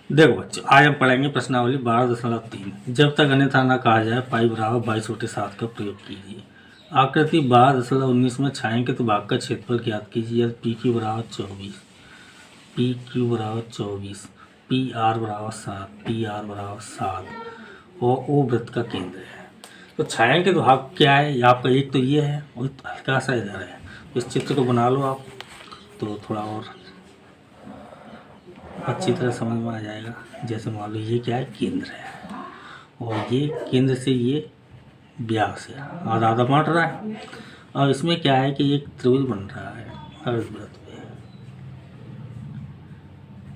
देखो बच्चों, आज हम पढ़ेंगे प्रश्नावली 12.3। जब तक अन्यथा न कहा जाए पाई बराबर 22/7 का प्रयोग कीजिए। आकृति 12.19 में छायांकित भाग का क्षेत्रफल ज्ञात कीजिए। यदि पी क्यू बराबर 24, पी क्यू बराबर 24, पी आर बराबर 7, पी आर बराबर 7 और ओ वृत्त का केंद्र है। तो छायांकित भाग क्या है आपका? एक तो ये है और हल्का सा इधर है। इस चित्र को बना लो आप, तो थोड़ा और अच्छी तरह समझ में आ जाएगा। जैसे मान लो ये क्या है, केंद्र है, और ये केंद्र से ये व्यास है, आधा आधा बांट रहा है। और इसमें क्या है कि एक त्रिभुज बन रहा है अर्धवृत्त पे।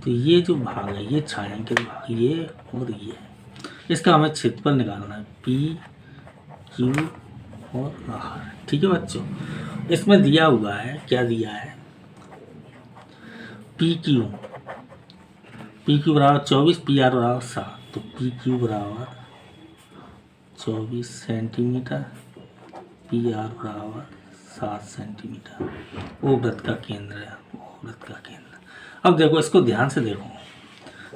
तो ये जो भाग है ये छायांकित भाग, ये और ये, इसका हमें क्षेत्रफल निकालना है, पी क्यू और आर। ठीक है बच्चों, इसमें दिया हुआ है, क्या दिया है, पी क्यू बराबर 24, पी आर बराबर 7। तो पी क्यू बराबर 24 सेंटीमीटर, पी आर बराबर 7 सेंटीमीटर। वो वृत्त का केंद्र है, वो वृत्त का केंद्र। अब देखो, इसको ध्यान से देखो,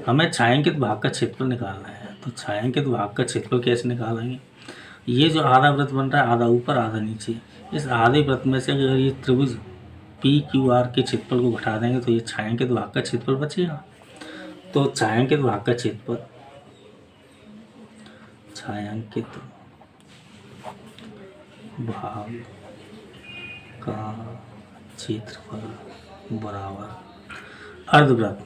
हमें छायांकित भाग का क्षेत्रफल निकालना है। तो छायांकित भाग का क्षेत्रफल कैसे निकालेंगे? ये जो आधा वृत्त बन रहा है, आधा ऊपर आधा नीचे, इस आधे वृत्त में से अगर ये त्रिभुज पी क्यू आर के क्षेत्रफल को घटा देंगे तो ये छायांकित भाग का क्षेत्रफल बचेगा। तो छायांकित भाग का क्षेत्रफल, छायांकित भाग का क्षेत्रफल बराबर अर्धवृत्त,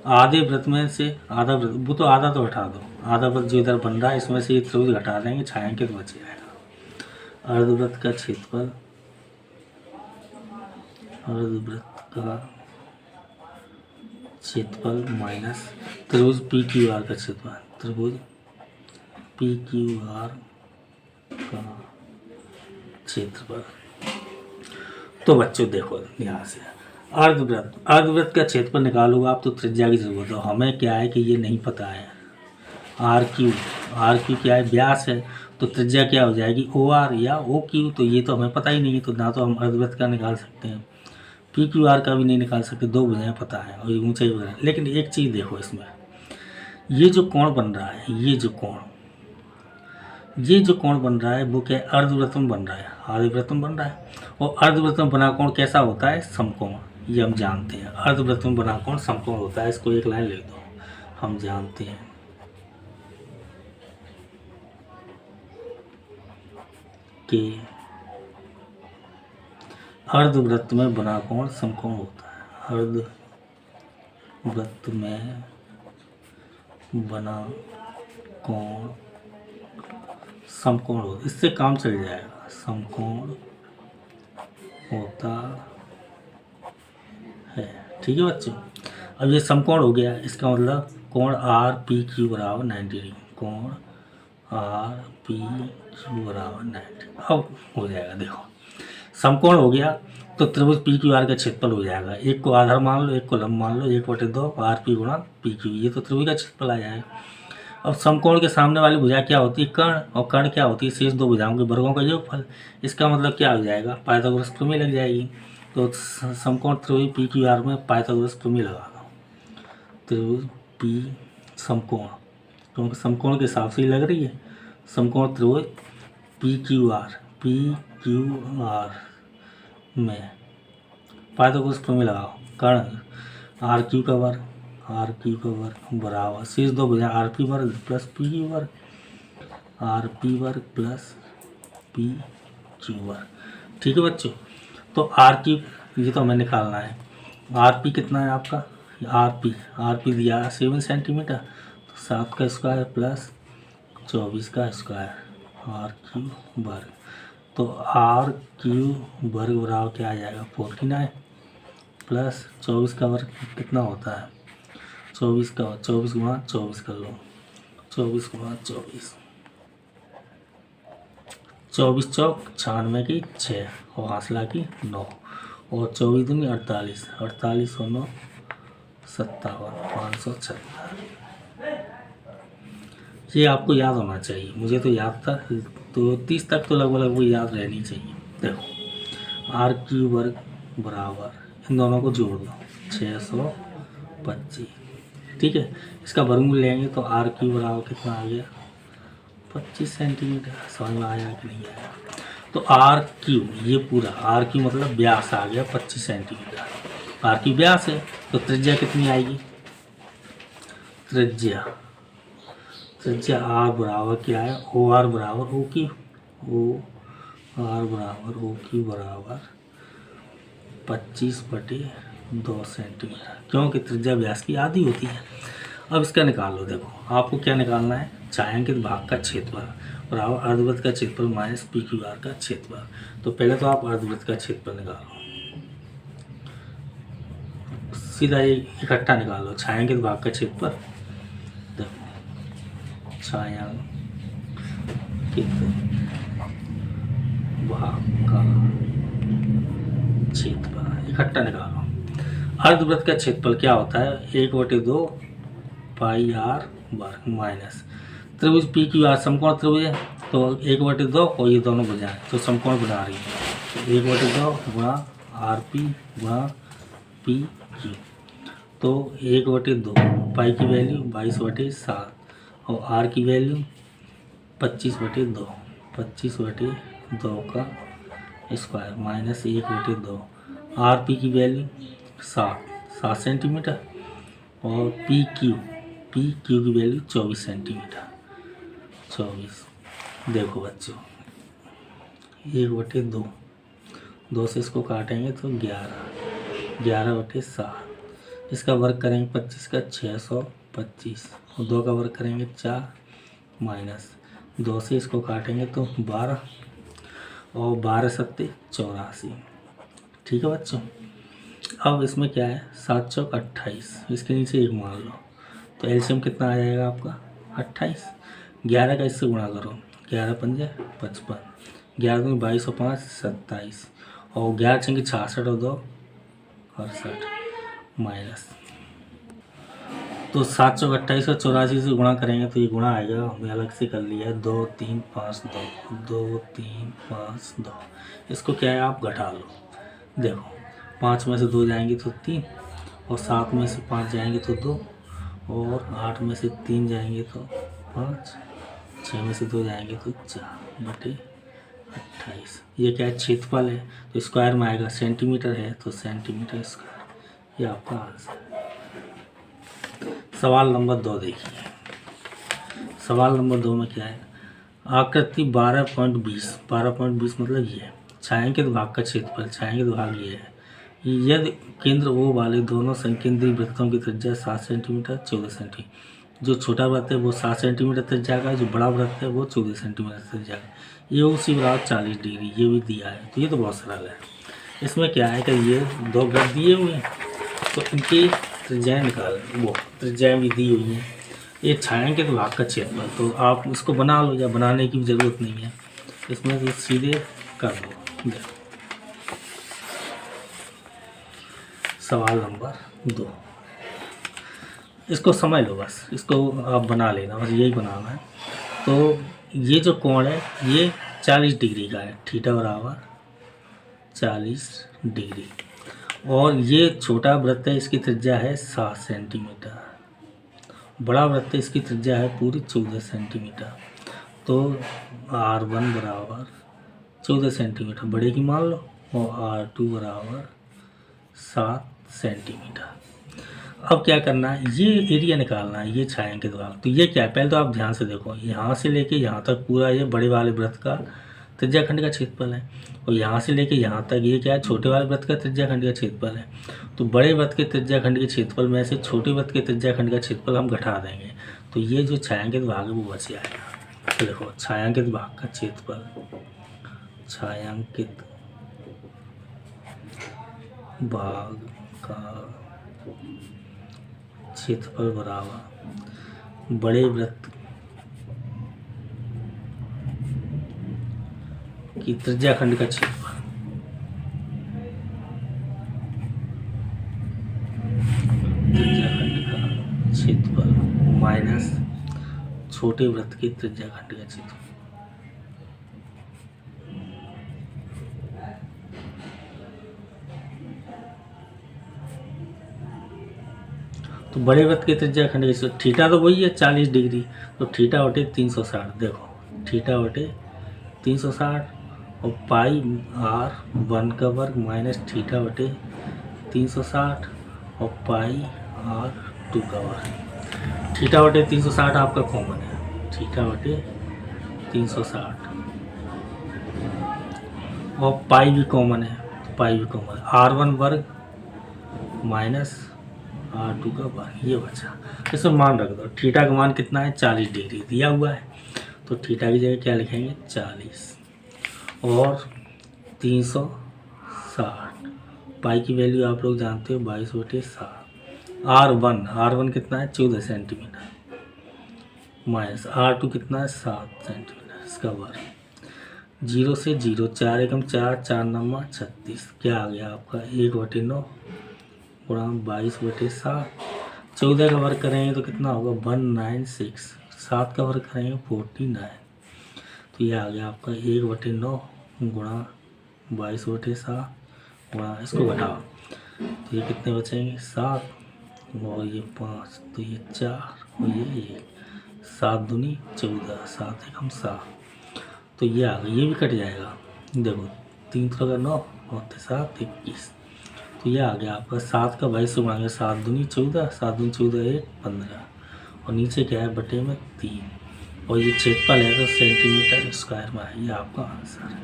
आधे वृत्त में से आधा वृत्त, वो तो आधा तो हटा दो, आधा वृत्त जो इधर बन रहा है इसमें से ये त्रिभुज घटा देंगे, छायांकित बच जाएगा। अर्धवृत्त का क्षेत्रफल, अर्धवृत्त का क्षेत्रफल माइनस त्रिभुज पी क्यू आर का क्षेत्रफल, त्रिभुज पी क्यू आर का क्षेत्रफल। तो बच्चों देखो ध्यान से, अर्धवृत्त का क्षेत्रफल निकालोगे आप तो त्रिज्या की जरूरत है। हमें क्या है कि ये नहीं पता है, आर क्यू क्या है, व्यास है। तो त्रिज्या क्या हो जाएगी, ओ आर या ओ क्यू। तो ये तो हमें पता ही नहीं है, तो ना तो हम अर्धवृत्त का निकाल सकते हैं, पी क्यू आर का भी नहीं निकाल सकते। दो भुजाएं पता है और ये ऊंचाई वगैरह। लेकिन एक चीज़ देखो, इसमें ये जो कोण बन रहा है, ये जो कोण बन रहा है वो क्या है, अर्धवृत्त में बन रहा है, आधेवृत्त में बन रहा है। और अर्धवृत्त में बना कोण कैसा होता है, समकोण। ये हम जानते हैं, अर्धवृत्त में बना कोण समकोण होता है। इसको एक लाइन लिख दो, हम जानते हैं कि अर्धवृत्त में बना कोण समकोण होता है। अर्धवृत्त में बना कोण समकोण हो, इससे काम चल जाएगा, समकोण होता है। ठीक है बच्चों, अब ये समकोण हो गया, इसका मतलब कोण आर पी क्यू बराबर 90 डिग्री, कोण आर पी क्यू बराबर 90। अब हो जाएगा, देखो समकोण हो गया तो त्रिभुज पी क्यू आर का क्षेत्रफल हो जाएगा। एक को आधार मान लो, एक को लंब मान लो, 1/2 आर पी गुणा पी क्यू, ये तो त्रिभुज का क्षेत्रफल आ जाएगा। अब समकोण के सामने वाली भुजा क्या होती है, कर्ण, और कर्ण क्या होती है, शेष दो भुजाओं के वर्गों का योगफल। इसका मतलब क्या हो जाएगा, पाइथागोरस प्रमेय लग जाएगी। तो समकोण त्रिभुज पी क्यू आर में पाइथागोरस प्रमेय लगा दो, त्रिभुज पी समकोण, क्योंकि समकोण के हिसाब से ही लग रही है, समकोण त्रिभुज पी क्यू आर में पाइथागोरस प्रमेय लगाओ। कर्ण आर क्यू का वर्ग बराबर शेष दो भुजा आर पी वर्ग प्लस पी क्यू वर्ग, आर पी वर्ग प्लस पी क्यू वर्ग। ठीक है बच्चों, तो आर क्यू ये तो हमें निकालना है। आर पी कितना है आपका, आर पी दिया 7 सेंटीमीटर, तो 7 का स्क्वायर प्लस 24 का स्क्वायर, आर क्यू वर्ग। तो आर क्यू वर्ग बराबर क्या आ जाएगा, 49 प्लस 24 का वर्ग कितना होता है, 24 का 24 गुणा 24 कर लो, 24 गुणा 24, 24 चौक 96 की 6 और हासिला की 9 और 24 दूनी 48, 48 और 9 57, 576। ये आपको याद होना चाहिए, मुझे तो याद था, तो 30 तक तो लगभग वो याद रहनी चाहिए। देखो आर क्यू वर्ग बराबर, इन दोनों को जोड़ दो, 625 ठीक है। इसका वर्गमूल लेंगे तो आर क्यू बराबर कितना आ गया 25 सेंटीमीटर। समझ में आया कि नहीं आया? तो आर क्यू, ये पूरा आर क्यू मतलब व्यास आ गया 25 सेंटीमीटर। आर क्यू व्यास है तो त्रिज्या कितनी आएगी? त्रिज्या आर बराबर क्या है? ओ आर बराबर ओ क्यू, ओ आर बराबर ओ क्यू बराबर 25/2 सेंटीमीटर, क्योंकि त्रिज्या व्यास की आधी होती है। अब इसका निकाल लो। देखो आपको क्या निकालना है? छायांकित भाग का क्षेत्रफल बराबर अर्धवृत्त का क्षेत्रफल माइनस पी क्यू आर का क्षेत्रफल। तो पहले तो आप अर्धवृत्त का क्षेत्रफल निकालो, सीधा ये इकट्ठा निकालो। छायांकित भाग का क्षेत्रफल, देखो छायांकित भाग का क्षेत्रफल इकट्ठा निकालो। अर्धवृत्त का क्षेत्रफल क्या होता है? 1/2 पाई आर वर्ग माइनस त्रिभुज पी क्यू आर समकोण त्रिभुज है तो 1/2 और ये दोनों भुजाएं तो समकोण बना रही है। तो 1/2 गुणा आर पी गुणा पी क्यू, तो 1/2 पाई की वैल्यू 22/7 और आर की वैल्यू 25/2, 25/2 का स्क्वायर माइनस 1/2। आर पी की वैल्यू 7 सेंटीमीटर और पी क्यू की वैल्यू 24 सेंटीमीटर। 24, देखो बच्चों 1/2, 2 से इसको काटेंगे तो 11/7। इसका वर्ग करेंगे 25 का 625 और 2 का वर्ग करेंगे 4 माइनस 2 से इसको काटेंगे तो 12 और 12 सत्ते 84। ठीक है बच्चों। अब इसमें क्या है 7 चौक 28, इसके नीचे 1 मान लो तो एलसीएम कितना आ जाएगा आपका 28। 11 का इससे गुणा करो, 11 पंजे 55, 11 दूनी 22 और 5 27 और 11 छंगे 66 और 2 68 माइनस, तो 7 चौक 28 और 84 से गुणा करेंगे तो ये गुणा आएगा, हमने अलग से कर लिया है 2 3 5 2 2 3 5 2। इसको क्या है आप घटा लो। देखो 5 में से 2 जाएंगे तो 3 और 7 में से 5 जाएंगे तो 2 और 8 में से 3 जाएंगे तो 5, 6 में से 2 जाएंगे तो 4/28। ये क्या है क्षेत्रफल है तो स्क्वायर में आएगा, सेंटीमीटर है तो सेंटीमीटर स्क्वायर। ये आपका आंसर है। सवाल नंबर 2 देखिए। सवाल नंबर 2 में क्या है? आकृति 12.20 मतलब ये है छायांकित भाग का क्षेत्रफल, छायांकित भाग ये है। यदि केंद्र ओ वाले दोनों संकेंद्रीय वृत्तों की त्रिज्या 7 सेंटीमीटर 14 सेंटीमीटर, जो छोटा वृत्त है वो 7 सेंटीमीटर त्रिज्या का है, जो बड़ा वृत्त है वो 14 सेंटीमीटर त्रिज्या का है। ये उसी बराबर 40 डिग्री, ये भी दिया है तो ये तो बहुत सरल है। इसमें क्या है कि ये 2 वृत्त दिए हुए हैं तो इनकी त्रिज्याएँ निकाल, वो त्रिज्याएँ भी दी हुई हैं। ये छायांकित भाग का क्षेत्रफल तो आप इसको बना लो, या बनाने की ज़रूरत नहीं है, इसमें तो सीधे कर दो। देखो सवाल नंबर 2, इसको समझ लो बस, इसको आप बना लेना, बस यही बनाना है। तो ये जो कोण है ये 40 डिग्री का है, थीटा बराबर 40 डिग्री, और ये छोटा वृत्त है इसकी त्रिज्या है 7 सेंटीमीटर, बड़ा वृत्त है इसकी त्रिज्या है पूरी 14 सेंटीमीटर। तो R1 बराबर 14 सेंटीमीटर बड़े की मान लो और R2 बराबर 7 सेंटीमीटर। अब क्या करना है, ये एरिया निकालना है, ये छायांकित भाग। तो ये क्या है, पहले तो आप ध्यान से देखो, यहाँ से लेके यहाँ तक पूरा ये बड़े वाले वृत्त का त्रिज्याखंड का क्षेत्रफल है, और यहाँ से लेके यहाँ तक ये क्या है, छोटे वाले वृत्त का त्रिज्याखंड का क्षेत्रफल है। तो बड़े वृत्त के त्रिज्याखंड के क्षेत्रफल में से छोटे वृत्त के त्रिज्याखंड का क्षेत्रफल हम घटा देंगे, तो ये जो छायांकित भाग है वो बच जाएगा। तो देखो छायांकित भाग का क्षेत्रफल, छायांकित भाग का क्षेत्रफल बराबर बड़े वृत्त की त्रिज्याखंड का क्षेत्रफल, त्रिज्याखंड का क्षेत्रफल माइनस छोटे वृत्त के त्रिज्याखंड का क्षेत्रफल। तो बड़े वृत्त की त्रिज्या खंड की थीटा तो वही है 40 डिग्री, तो थीटा बटे 360। देखो थीटा बटे 360 और पाई r1 का वर्ग माइनस थीटा बटे 360 और पाई r2 का वर्ग। थीटा बटे 360 आपका कॉमन है, थीटा बटे 360 और पाई भी कॉमन है, पाई भी कॉमन है। r1 वर्ग माइनस r2 का वर्ग, ये बचा। इसमें मान रख दो, थीटा का मान कितना है 40 डिग्री दिया हुआ है, तो थीटा की जगह क्या लिखेंगे 40 और 360। पाई की वैल्यू आप लोग जानते हो 22/7। r1 कितना है 14 सेंटीमीटर माइनस r2 कितना है 7 सेंटीमीटर, इसका वर्ग। 0 से 0, 4 एकम 4, 4 नम्मा 36, क्या आ गया आपका 1/9 गुणा 22/7। 14 का वर्ग करेंगे तो कितना होगा 196, 7 का वर्ग करेंगे 49, तो ये आ गया आपका 1/9 गुणा 22/7 गुणा, इसको घटाओ तो ये कितने बचेंगे 7 और ये 5, तो ये 4 और ये 1, 7 दूनी 14, 7 एकम 7, तो ये आ गया। ये भी कट जाएगा, देखो 3 का 9 और 7 21, तो ये आ गया आपका 7 का 22 से गुणा 7 दूनी 14, 7 दूनी 14 1 15, और नीचे क्या है बटे में 3, और ये क्षेत्रफल है तो सेंटीमीटर स्क्वायर में है, ये आपका आंसर है।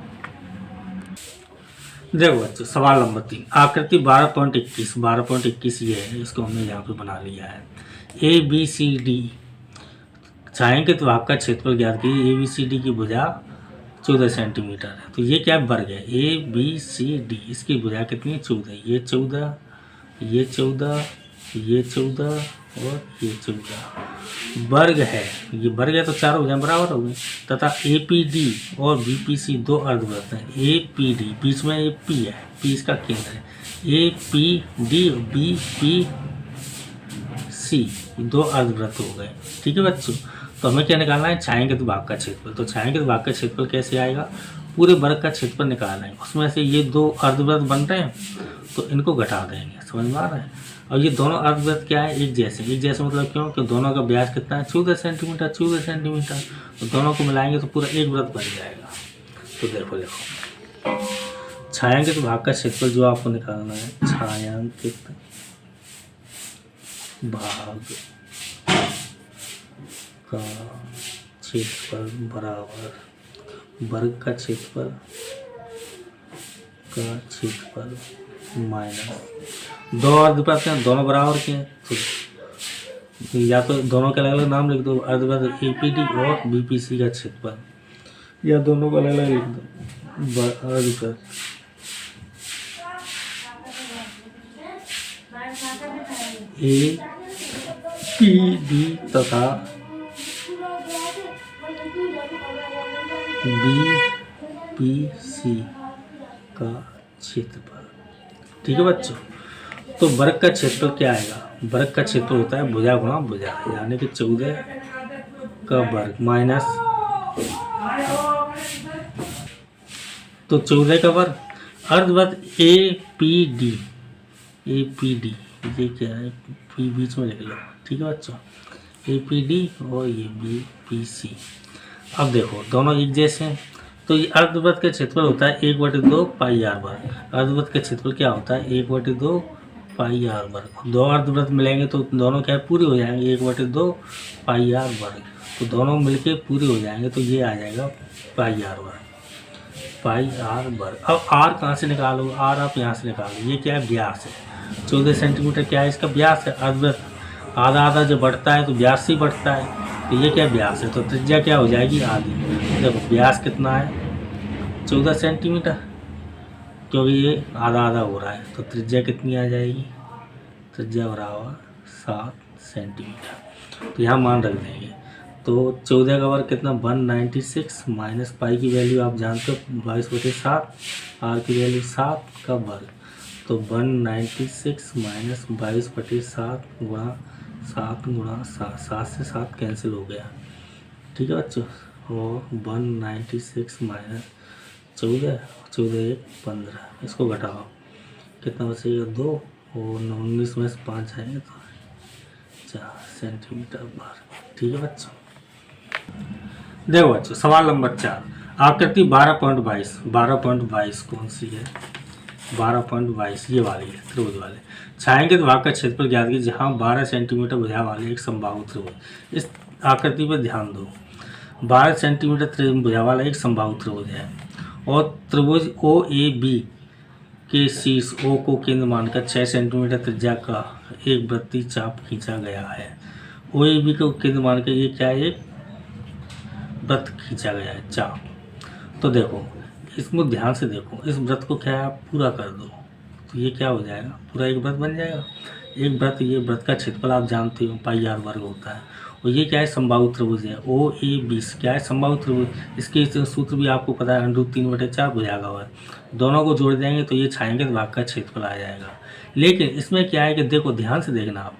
देखो बच्चों सवाल नंबर 3, आकृति 12.21 ये है, इसको हमने यहाँ पे बना लिया है। ABCD छायांकित भाग का क्षेत्रफल ज्ञात कीजिए। ABCD की भुजा 14 सेंटीमीटर है, तो ये क्या वर्ग है ABCD, इसकी भुजा कितनी है 14, ये 14, ये 14, ये 14 और ये 14 वर्ग है। ये वर्ग है तो चारों भुजाएं बराबर हो गई, तथा APD और BPC दो अर्धवृत्त हैं। APD बीच में ये P है, P इसका केंद्र है, APD BPC दो अर्धवृत्त हो गए। ठीक है बच्चों, तो हमें क्या निकालना है छायांकित भाग का क्षेत्रफल। तो छायांकित भाग का क्षेत्रफल कैसे आएगा, पूरे वर्ग का क्षेत्रफल निकालना है, उसमें से ये दो अर्धवृत्त बन रहे हैं तो इनको घटा देंगे, समझ में आ रहा है। और ये दोनों अर्धवृत्त क्या है एक जैसे मतलब क्यों कि दोनों का व्यास कितना है 14 सेंटीमीटर, तो दोनों को मिलाएंगे तो पूरा एक वृत्त बन जाएगा। तो देखो छायांकित भाग का क्षेत्रफल जो आपको निकालना है, छायांकित भाग का क्षेत्रफल बराबर वर्ग का क्षेत्रफल माइनस दो अर्धवृत्त हैं, दोनों बराबर के हैं, तो या तो दोनों के अलग अलग नाम लिख दो, अर्धवृत्त APD और BPC का क्षेत्रफल, या दोनों को अलग अलग लिख दो, अर्धवृत्त APD तथा BPC का क्षेत्रफल। ठीक है बच्चों, तो वर्ग का क्षेत्रफल क्या आएगा, वर्ग का क्षेत्रफल होता है भुजा गुणा भुजा, यानी कि 14 का वर्ग माइनस, तो 14 का वर्ग, अर्धवृत्त APD ये क्या है P बीच में लिख लो। ठीक है बच्चों, APD और ये BPC। अब देखो दोनों एक जैसे हैं, तो ये अर्धवृत्त का क्षेत्रफल होता है 1/2 पाई r वर्ग। अर्धवृत्त का क्षेत्रफल क्या होता है 1/2 पाई r वर्ग। दो अर्धवृत्त मिलेंगे तो दोनों क्या पूरे हो जाएंगे 1/2 पाई r वर्ग, तो दोनों मिलके पूरे हो जाएंगे, तो ये आ जाएगा पाई r वर्ग, पाई r वर्ग। अब r कहाँ से निकालो, r आप यहाँ से निकालो, ये क्या है व्यास है, 14 सेंटीमीटर क्या है इसका व्यास है। अर्धवृत्त आधा आधा जब बढ़ता है तो व्यास ही बढ़ता है, तो ये क्या व्यास है, तो त्रिज्या क्या हो जाएगी आधी। देखो व्यास कितना है 14 सेंटीमीटर, क्योंकि ये आधा आधा हो रहा है, तो त्रिज्या कितनी आ जाएगी, त्रिज्या बराबर 7 सेंटीमीटर। तो यहाँ मान रख देंगे, तो 14 का वर्ग कितना 196 माइनस पाई की वैल्यू आप जानते हो 22/7, r की वैल्यू 7 का वर्ग, तो 196 माइनस 22/7 गुणा 7 गुणा 7, 7 से 7 कैंसिल हो गया। ठीक है बच्चों, और 196 माइनस 14, 14 1 15, इसको घटाओ कितना बचेगा 2, और 19 में से 5 जाएंगे तो सेंटीमीटर बार। ठीक है बच्चों। देखो बच्चों सवाल नंबर 4, आकृति 12.22 12.22 कौन सी है? 12.22 ये वाली है, त्रिभुज वाले। छायांकित भाग का क्षेत्रफल ज्ञात कीजिए जहाँ 12 सेंटीमीटर भुजा वाले एक समबाहु त्रिभुज। इस आकृति पर ध्यान दो। 12 सेंटीमीटर भुजा वाला एक समबाहु त्रिभुज है और त्रिभुज ओ ए बी के शीर्ष ओ को केंद्र मानकर 6 सेंटीमीटर त्रिज्या का एक वृत्तीय चाप खींचा गया है। ओ ए बी को केंद्र मानकर ये क्या है? एक वृत्त खींचा गया है, चाप। तो देखो इसमें ध्यान से देखो, इस वृत्त को क्या है आप पूरा कर दो तो ये क्या हो जाएगा? पूरा एक वृत्त बन जाएगा। एक वृत्त, ये वृत्त का क्षेत्रफल आप जानते हो पाई आर वर्ग होता है। और ये क्या है? समबाहु त्रिभुज है। ओ ए बी क्या है? समबाहु त्रिभुज। इसके सूत्र भी आपको पता है, √3/4 भुजाएगा हुआ है। दोनों को जोड़ देंगे तो ये छायांकित भाग का क्षेत्रफल आ जाएगा। लेकिन इसमें क्या है कि देखो ध्यान से देखना आप,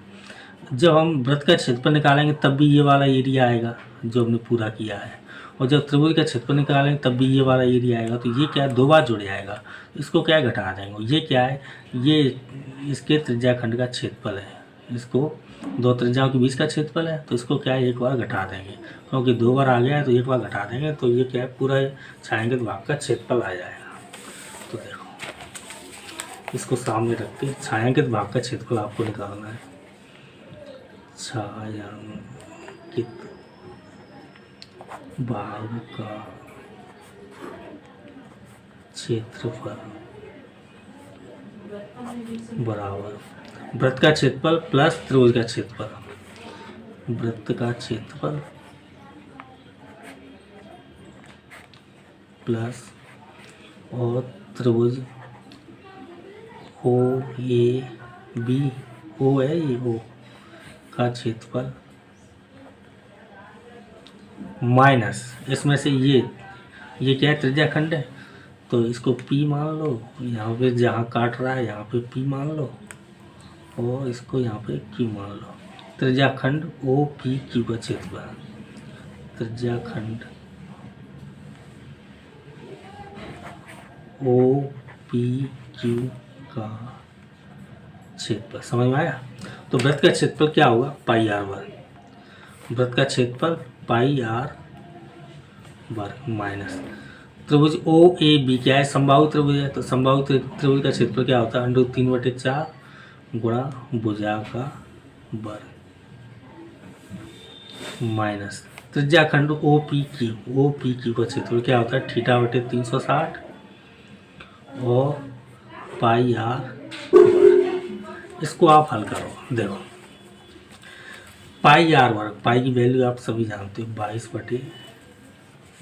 जब हम वृत्त का क्षेत्रफल निकालेंगे तब भी ये वाला एरिया आएगा जो हमने पूरा किया है, और जब त्रिभुज का क्षेत्रफल निकालेंगे तब भी ये वाला एरिया आएगा। तो ये क्या है? 2 बार जुड़ जाएगा। इसको क्या है? घटा देंगे। ये क्या है? ये इसके त्रिज्याखंड का क्षेत्रफल है। इसको 2 त्रिज्याओं के बीच का क्षेत्रफल है, तो इसको क्या है? एक बार घटा देंगे, क्योंकि 2 बार आ गया है तो एक बार घटा देंगे तो ये क्या है? पूरा छायांकित भाग का क्षेत्रफल आ जाएगा। तो देखो इसको सामने रख के छायांकित भाग का क्षेत्रफल आपको निकालना है। छायांकित भाग का क्षेत्रफल बराबर वृत्त का क्षेत्रफल प्लस त्रिभुज का क्षेत्रफल। वृत्त का क्षेत्रफल प्लस और त्रिभुज ओ ए बी, ओ है ये, ओ का क्षेत्रफल माइनस इसमें से ये क्या है? त्रिज्याखंड है तो इसको P मान लो। यहाँ पे जहाँ काट रहा है यहाँ पे P मान लो और इसको यहाँ पे Q मान लो। त्रिज्याखंड ओ पी क्यू का क्षेत्रफल, त्रिज्याखंड ओ पी क्यू का क्षेत्रफल। समझ में आया? तो वृत्त का क्षेत्रफल क्या होगा? पाई आर वर्ग। वृत्त का क्षेत्रफल पाई आर वर्ग माइनस त्रिभुज ओ ए बी क्या है? समबाहु त्रिभुज है, तो समबाहु त्रिभुज का क्षेत्रफल क्या होता है? √3/4 गुणा भुजा का वर्ग माइनस त्रिज्याखंड ओ पी क्यू का क्षेत्रफल क्या होता है? θ/360 और पाई आर। इसको आप हल करो। देखो पाई आर वर्ग, पाई की वैल्यू आप सभी जानते हो 22/,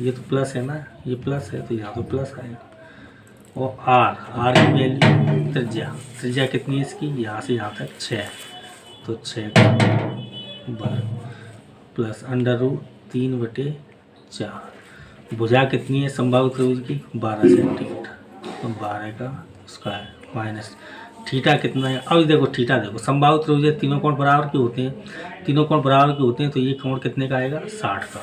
ये तो प्लस है ना, ये प्लस है तो यहाँ तो प्लस आएगा। और आर की वैल्यू त्रिज्या कितनी है इसकी? यहाँ से यहाँ तक 6, तो 6 का वर्ग प्लस √3/4। भुजा कितनी है समबाहु त्रिभुज की? 12 सेंटीमीटर, तो 12 का स्क्वायर माइनस थीटा कितना है? अब देखो थीटा, देखो समबाहु त्रिभुज है, तीनों कोण बराबर के होते हैं, तीनों कोण बराबर के होते हैं, तो ये कोण कितने का आएगा? 60 का,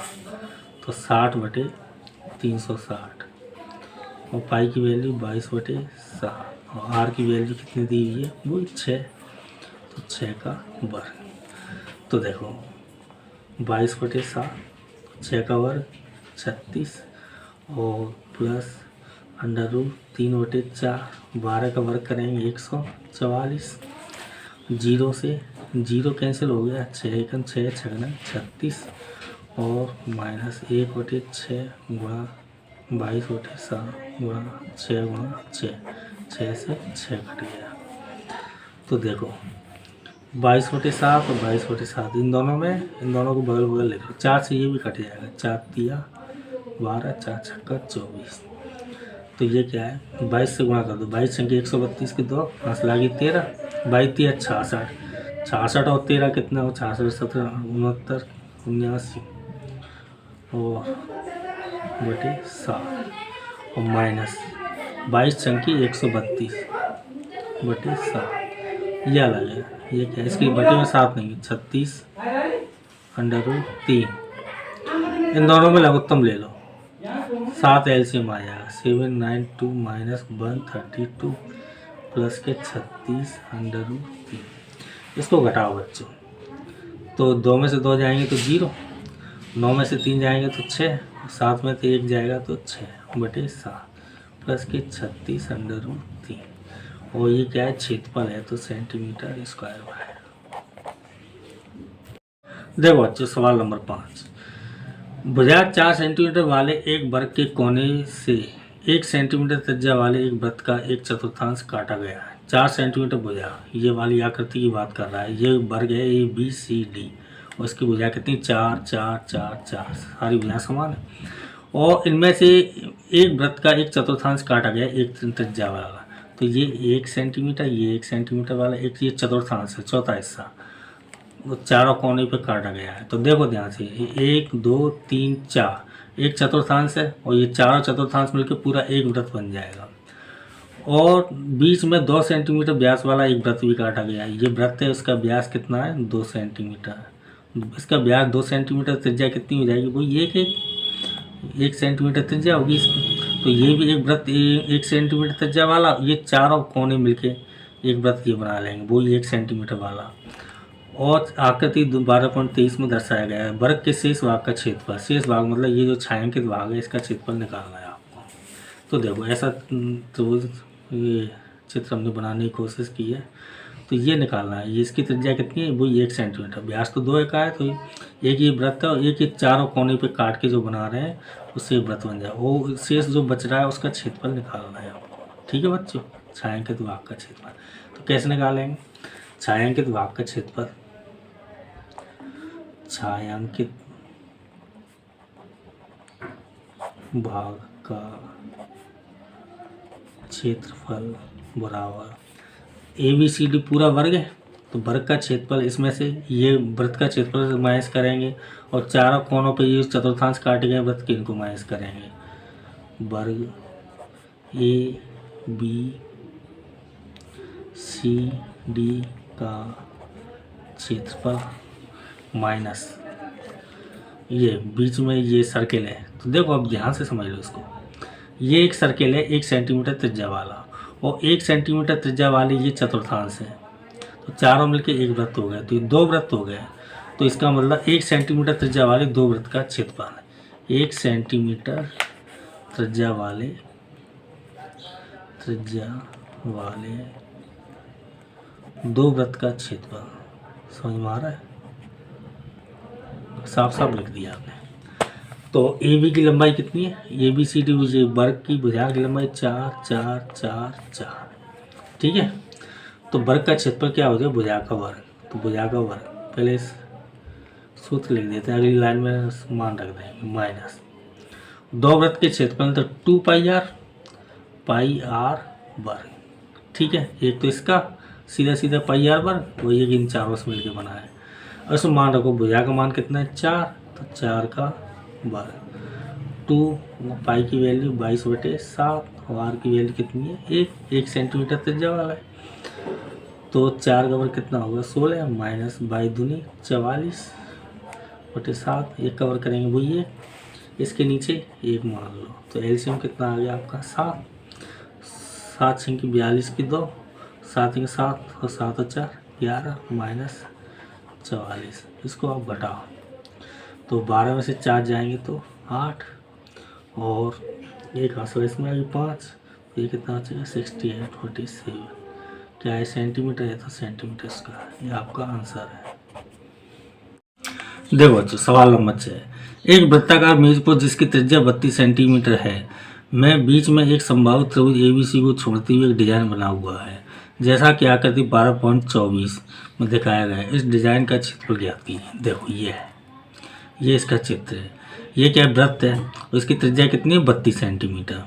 तो 60/360 और पाई की वैल्यू 22/7 और आर की वैल्यू कितनी दी हुई है? वो 6, तो 6 का वर्ग। तो देखो 22/7, 6 का वर्ग 36 और प्लस √3/4, 12 का वर्ग करेंगे 144, 0 से 0 कैंसिल हो गया, 6 × 6 = 36 और माइनस 1/6 गुणा 22/7 गुणा 6 गुणा 6, 6 से 6 कट गया। तो देखो 22/7 और 22/7 इन दोनों को बगल बगल लिखो, 4 से ये भी कट जाएगा, 4 × 12, 4 × 6 = 24। तो ये क्या है? 22 से गुणा कर दो, 22 × 132 की 2, 5 लागी 13, 22 × 66, 66 और 13 कितना हो? 66, 17, 69, 79 और 7 और माइनस 22 × 132/7, ये अलग है। ये क्या है? इसकी बटे में 7 नहीं, 36/3। इन दोनों में लघुत्तम ले लो, 7 एलसीएम आ जाएगा, 792 - 132 प्लस के 36/3। इसको घटाओ बच्चों, तो तो 2 में से 2 जाएंगे तो 0, 9 में से 3 जाएंगे तो 6, 7 में से 1 जाएगा तो 6/7 प्लस के 36√3। और ये क्या है, क्षेत्रफल है तो सेंटीमीटर स्क्वायर है। देखो बच्चों सवाल नंबर 5, भुजा 4 सेंटीमीटर वाले एक वर्ग के कोने से 1 सेंटीमीटर त्रिज्या वाले एक वृत्त का 1/4 काटा गया है। 4 सेंटीमीटर भुजा, ये वाली आकृति की बात कर रहा है। ये वर्ग है ABCD और इसकी भुजा कितनी 4 4 4 4, सारी भुजा समान है। और इनमें से एक वृत्त का 1/4 काटा गया एक त्रिज्या वाला, तो ये 1 सेंटीमीटर, ये 1 सेंटीमीटर वाला, एक ये चतुर्थांश है, चौथा हिस्सा, वो चारों कोने पे काटा गया है। तो देखो ध्यान से, 1 2 3 4, एक चतुर्थांश है और ये चारों चतुर्थांश मिलकर पूरा एक वृत्त बन जाएगा। और बीच में 2 सेंटीमीटर व्यास वाला एक वृत्त भी काटा गया है। ये वृत्त है, उसका व्यास कितना है 2 सेंटीमीटर। इसका व्यास 2 सेंटीमीटर, त्रिज्या कितनी हो जाएगी, वो ये कि 1 सेंटीमीटर त्रिज्या होगी इसकी। तो ये भी एक वृत्त 1 सेंटीमीटर त्रिज्या वाला, ये चारों कोने मिलके एक वृत्त ये बना लेंगे, वो 1 सेंटीमीटर वाला। और आकृति 12.23 में दर्शाया गया है। वर्ग के शेष भाग का क्षेत्रफल, शेष भाग मतलब ये जो छायांकित भाग है इसका क्षेत्रफल निकालना है आपको। तो देखो ऐसा तो ये चित्र हमने बनाने की कोशिश की है, तो ये निकालना है। ये इसकी त्रिज्या कितनी है, वो 1 सेंटीमीटर, व्यास तो 2 का है, तो एक ये वृत्त है और एक ये चारों कोने पे काट के जो बना रहे हैं उससे वृत्त बन जाए। वो शेष जो बच रहा है उसका क्षेत्रफल निकालना है आपको। ठीक है बच्चों, छायांकित भाग का क्षेत्रफल तो कैसे निकालेंगे, छायांकित भाग का क्षेत्रफल, छायांकित भाग का क्षेत्रफल बराबर ABCD पूरा वर्ग है, तो वर्ग का क्षेत्रफल इसमें से ये वृत्त का क्षेत्रफल माइनस करेंगे और चारों कोनों पे ये चतुर्थांश काटे गए वृत्त के इनको माइनस करेंगे। वर्ग ABCD का क्षेत्रफल माइनस ये बीच में ये सर्किल है। तो देखो अब ध्यान से समझ लो इसको, ये एक सर्किल है 1 सेंटीमीटर त्रिज्या वाला और 1 सेंटीमीटर त्रिज्या वाले ये चतुर्थांश है, तो चारों मिलके एक वृत्त हो गया, तो ये 2 वृत्त हो गए। तो इसका मतलब 1 सेंटीमीटर त्रिज्या वाले 2 वृत्त का क्षेत्रफल है। 1 सेंटीमीटर त्रिज्या वाले 2 वृत्त का क्षेत्रफल, समझ में आ रहा है, साफ साफ लिख दिया आपने। तो AB की लंबाई कितनी है, ABCD वर्ग की भुजा की लंबाई 4 4 4 4, ठीक है। तो वर्ग का क्षेत्रफल क्या हो जाए, भुजा का वर्ग, तो भुजा का वर्ग पहले सूत्र लिख देते हैं, अगली लाइन में मान रख देंगे माइनस 2 वृत्त के क्षेत्रफल तो 2πr वर्ग, ठीक है। एक तो इसका सीधा सीधा πr वर्ग, वो ये इन चारों से मिलकर बना है। और इसमें मान रखो भुजा का मान कितना है 4, तो 4 का वर्ग, 2 पाई की वैल्यू 22/7 और r की वैल्यू कितनी है 1 सेंटीमीटर त्रिज्या वाला है, तो 4 का वर्ग कितना होगा 16 माइनस 22 44/7, 1 का वर्ग करेंगे वही है, इसके नीचे 1 मान लो, तो एलसीएम कितना आ गया आपका 7, 7 छंकी 42 की 2, 7 के 7 और 7 और 4 11 माइनस 44, इसको आप घटाओ तो 12 में से 4 जाएंगे तो 8 और एक आंसर इसमें आ गई 5, ये कितना बचेगा 68/47, क्या है सेंटीमीटर है तो सेंटीमीटर का, ये आपका आंसर है। देखो बच्चों सवाल नंबर 6, एक वृत्ताकार मेज पर जिसकी त्रिज्या 32 सेंटीमीटर है में बीच में एक संभावित त्रिभुज ABC को छोड़ते हुए एक डिजाइन बना हुआ है, जैसा कि आकृति 12.24 में दिखाया गया है। इस डिजाइन का क्षेत्रफल ज्ञात कीजिए। देखो ये है, ये इसका चित्र है, ये क्या वृत्त है और इसकी त्रिज्या कितनी है 32 सेंटीमीटर,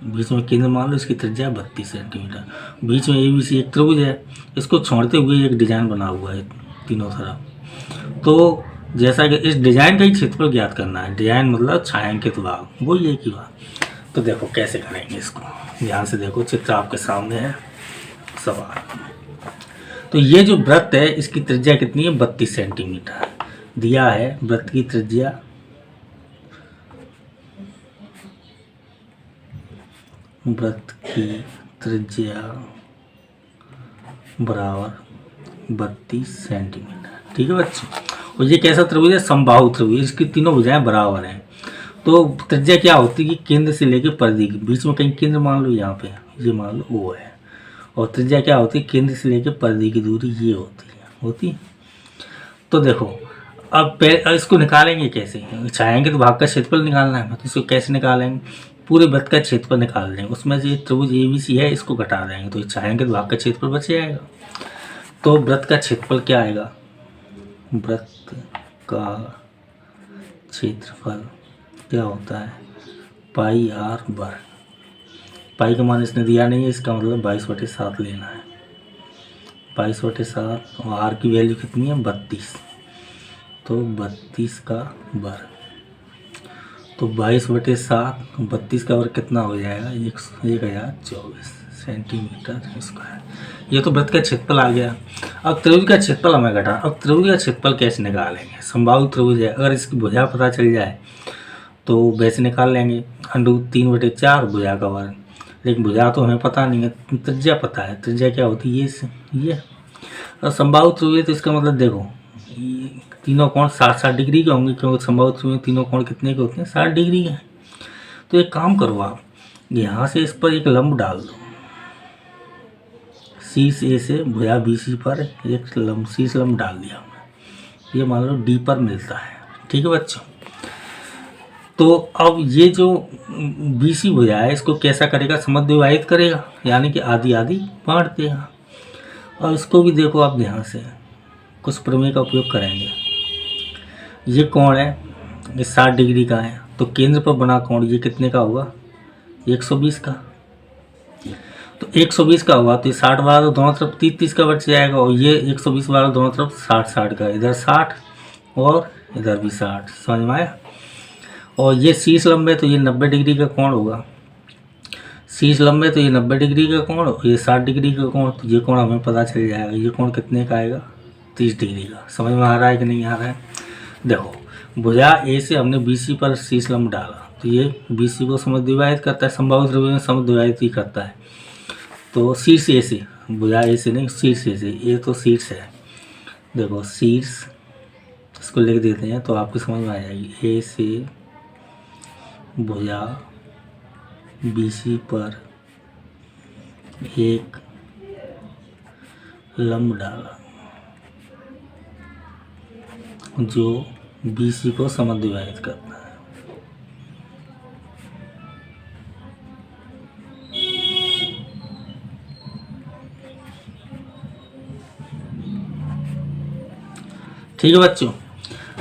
बीच में केंद्र मान लो इसकी त्रिज्या 32 सेंटीमीटर, बीच में ABC एक त्रिभुज है, इसको छोड़ते हुए एक डिजाइन बना हुआ है तीनों तरफ। तो जैसा कि इस डिजाइन का ही क्षेत्रफल ज्ञात करना है, डिजाइन मतलब छायांकित भाग, वो ये की बात। तो देखो कैसे करेंगे इसको, ध्यान से देखो चित्र आपके सामने है सवाल। तो ये जो वृत्त है इसकी त्रिज्या कितनी है 32 सेंटीमीटर दिया है, वृत्त की त्रिज्या बराबर 32 सेंटीमीटर, ठीक है बच्चों। और ये कैसा त्रिभुज है? समबाहु त्रिभुज। इसकी तीनों भुजाएं बराबर हैं। तो त्रिज्या क्या होती है कि केंद्र से लेकर परिधि के बीच में कहीं केंद्र मान लो, यहाँ पे ये मान लो वो है। और त्रिज्या क्या होती है? केंद्र से लेकर परिधि की दूरी ये होती है। तो देखो अब इसको निकालेंगे कैसे? चाहेंगे तो भाग का क्षेत्रफल निकालना है, तो इसको कैसे निकालेंगे? पूरे वृत्त का क्षेत्रफल निकाल देंगे, उसमें से त्रिभुज ABC है, इसको घटा देंगे, तो चाहेंगे तो भाग का क्षेत्रफल बच जाएगा। तो वृत्त का क्षेत्रफल क्या आएगा? वृत्त का क्षेत्रफल क्या होता है? पाई आर वर्ग। पाई का मान इसने दिया नहीं है, इसका मतलब 22/7 लेना है। 22/7 और आर की वैल्यू कितनी है? 32। तो 32 का वर्ग, तो 22/7 32 का वर्ग कितना हो जाएगा? 1024 सेंटीमीटर स्क्वायर। ये तो वृत्त का क्षेत्रफल आ गया। अब त्रिभुज का क्षेत्रफल हमें घटा। अब त्रिभुज का क्षेत्रफल कैसे निकालेंगे? समबाहु त्रिभुज है, अगर इसकी भुजा पता चल जाए तो वैसे निकाल लेंगे। √3/4 भुजा का वर्ग। लेकिन भुजा तो हमें पता नहीं है, त्रिज्या पता है। त्रिज्या क्या होती है? ये। और समबाहु त्रिभुज है तो इसका मतलब देखो तीनों कोण 60-60 डिग्री के होंगे, क्योंकि समबाहु त्रिभुज में तीनों कोण कितने के होते हैं? 60 डिग्री के। तो एक काम करो, आप यहाँ से इस पर एक लंब डाल दो। शीर्ष ए से भुजा BC पर एक शीर्ष लंब डाल दिया हमने। ये मान लो D पर मिलता है। ठीक है बच्चों। तो अब ये जो BC भुजा है इसको कैसा करेगा? समद्विभाजित विभाजित करेगा, यानी कि आधी आधी बांट देगा। और इसको भी देखो आप ध्यान से, कुछ प्रमेय का उपयोग करेंगे। ये कोण है, ये 60 डिग्री का है, तो केंद्र पर बना कोण ये कितने का होगा? 120 का। तो 120 का होगा तो ये 60 वाला दोनों तरफ 30-30 का बच जाएगा, और ये 120 वाला दोनों तरफ 60-60 का। इधर 60 और इधर भी 60। समझ में आया? और ये शीर्ष लंब है तो ये 90 डिग्री का कोण होगा। शीर्ष लंब है तो ये 90 डिग्री का कोण, और ये 60 डिग्री का कोण। तो ये कोण हमें पता चल जाएगा। ये कोण कितने का आएगा? 30 डिग्री का। समझ में आ रहा है कि नहीं आ रहा है? देखो भुजा A से हमने BC पर शीर्ष लंब डाला, तो ये BC को समद्विभाजित करता है। समबाहु त्रिभुज में समद्विभाजित ही करता है। तो शीर्ष A से, भुजा A से नहीं, शीर्ष A से। ये तो शीर्ष है, देखो शीर्ष, इसको लिख देते हैं तो आपको समझ में आ जाएगी। A से भुजा BC पर एक लंब डाला जो BC को समद्विभाजित करता है। ठीक है बच्चों।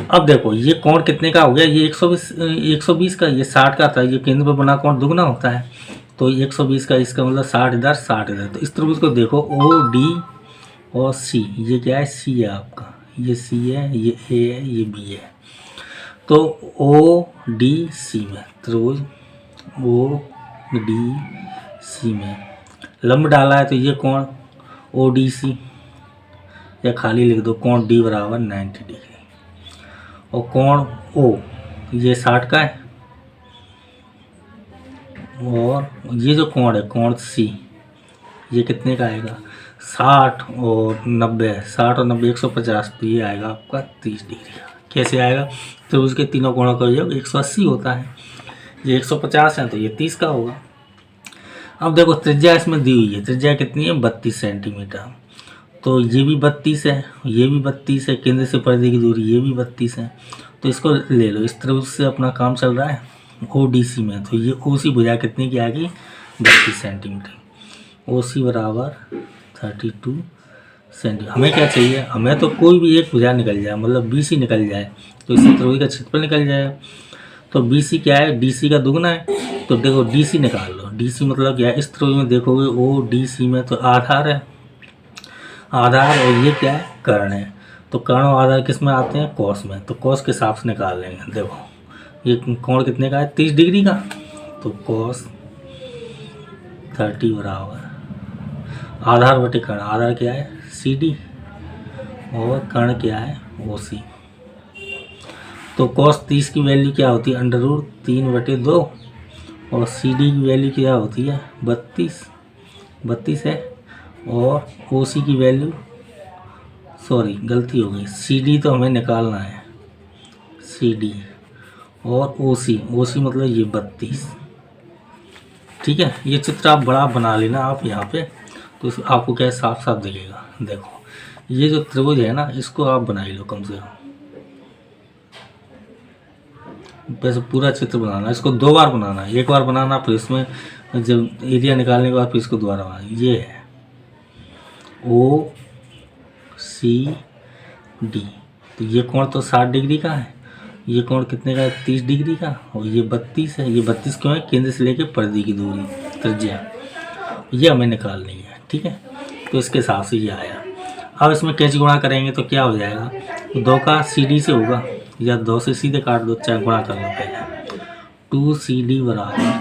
अब देखो ये कोण कितने का हो गया? ये 120 का, ये 60 का था। ये केंद्र पर बना कोण दुगना होता है, तो 120 का, इसका मतलब 60 इधर 60 इधर। तो इस त्रिभुज को देखो OD और C। ये क्या है? C है आपका, ये C है, ये A है, ये B है। तो ODC में त्रिभुज ODC में लंब डाला है, तो ये कोण ODC, या खाली लिख दो कोण D बराबर 90 डिग्री। और कोण O ये 60 का है, और ये जो कोण है कोण C ये कितने का आएगा? 60 और 90, 60 और 90 150, तो ये आएगा आपका 30 डिग्री का। कैसे आएगा? तो उसके तीनों कोणों का योग 180 होता है। ये 150 है तो ये 30 का होगा। अब देखो त्रिज्या इसमें दी हुई है, त्रिज्या कितनी है? 32 सेंटीमीटर। तो ये भी 32 है, ये भी 32 है, केंद्र से परिधि की दूरी ये भी 32 है। तो इसको ले लो, इस त्रिभुज से अपना काम चल रहा है ODC में। तो ये OC भुजा कितनी की आएगी? 32 सेंटीमीटर। OC बराबर 32 सेंटीमीटर। हमें क्या चाहिए? हमें तो कोई भी एक भुजा निकल जाए, मतलब BC निकल जाए, तो इससे त्रिभुज का क्षेत्रफल निकल जाएगा। तो BC क्या है? DC का दुगना है। तो देखो DC निकाल लो। DC मतलब क्या है? इस त्रिभुज में देखोगे ODC में तो आधार है, आधार, और ये क्या है? कर्ण है। तो कर्ण और आधार किस में आते हैं? कोस में। तो कोस के हिसाब से निकाल लेंगे। देखो ये कोण कितने का है? 30 डिग्री का। तो कोस 30 बराबर आधार बटे कर्ण। आधार क्या है? CD, और कर्ण क्या है? OC। तो कोस 30 की वैल्यू क्या होती है? √3/2, और CD की वैल्यू क्या होती है? 32 है, और OC की वैल्यू सॉरी गलती हो गई, सी डी तो हमें निकालना है, सी डी और ओ सी मतलब ये 32। ठीक है, ये चित्र आप बड़ा बना लेना आप यहाँ पे, तो आपको क्या है साफ साफ दिखेगा। देखो ये जो त्रिभुज है ना, इसको आप बना ही लो कम से कम, वैसे पूरा चित्र बनाना, इसको 2 बार बनाना है, एक बार बनाना फिर इसमें जब एरिया निकालने के बाद फिर इसको दोबारा बनाना। ये है ओ सी डी, तो ये कोण तो 60 डिग्री का है, ये कोण कितने का है 30 डिग्री का, और ये 32 है। ये 32 क्यों है, केंद्र से लेके परिधि की दूरी त्रिज्या, ये हमें निकालनी है। ठीक है, तो इसके हिसाब से ये आया। अब इसमें कैसे गुणा करेंगे तो क्या हो जाएगा, 2 का सी डी से होगा, या 2 से सीधे काट दो, चाहे गुणा कर लो पहले। 2 सी डी बराबर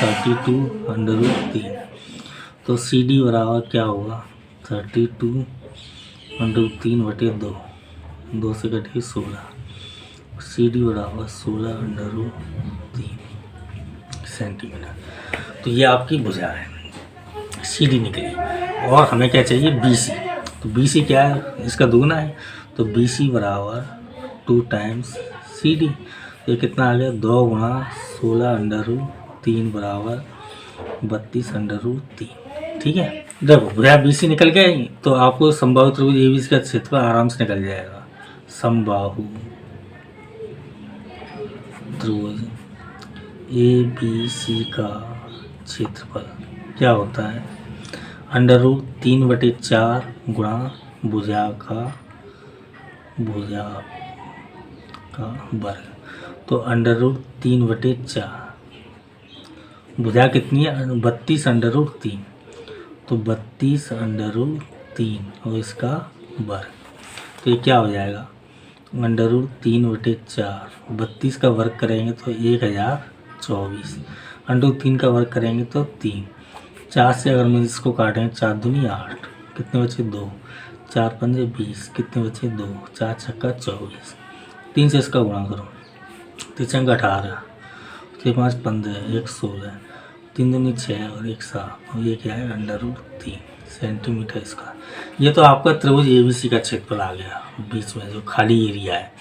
32√3, तो सी डी बराबर क्या होगा 32√3/2, 2 से कटिए 16, सी डी बराबर 16√3 सेंटीमीटर। तो ये आपकी भुजा है, सी डी निकली। और हमें क्या चाहिए, बी सी। तो बी सी क्या है, इसका दुगना है, तो बी सी बराबर 2 टाइम्स सी डी। ये कितना आ गया, 2 गुणा 16√3 बराबर 32√3। ठीक है, देखो भुजा बी सी निकल गया, तो आपको समबाहु त्रिभुज ए बी सी का क्षेत्रफल आराम से निकल जाएगा। समबाहु त्रिभुज ए बी सी का क्षेत्रफल क्या होता है, √3/4 गुणा भुजा का वर्ग। तो √3/4, भुजा कितनी है 32√3, तो 32√3 और इसका वर्ग, तो ये क्या हो जाएगा √3/4, 32 का वर्ग करेंगे तो 1024, √3 का वर्ग करेंगे तो 3, 4 से अगर मैं इसको काटें 4 दूनी 8, कितने बचे 2, 4 पंजे 20, कितने बचे 2, 4 छक्का 24, 3 से इसका गुणा करो, 3 18, 3 5 15, 1 16, 3 दूनी 6 और 1 7, और ये क्या है √3 सेंटीमीटर इसका। ये तो आपका त्रिभुज ए बी सी का क्षेत्रफल आ गया, बीच में जो खाली एरिया है।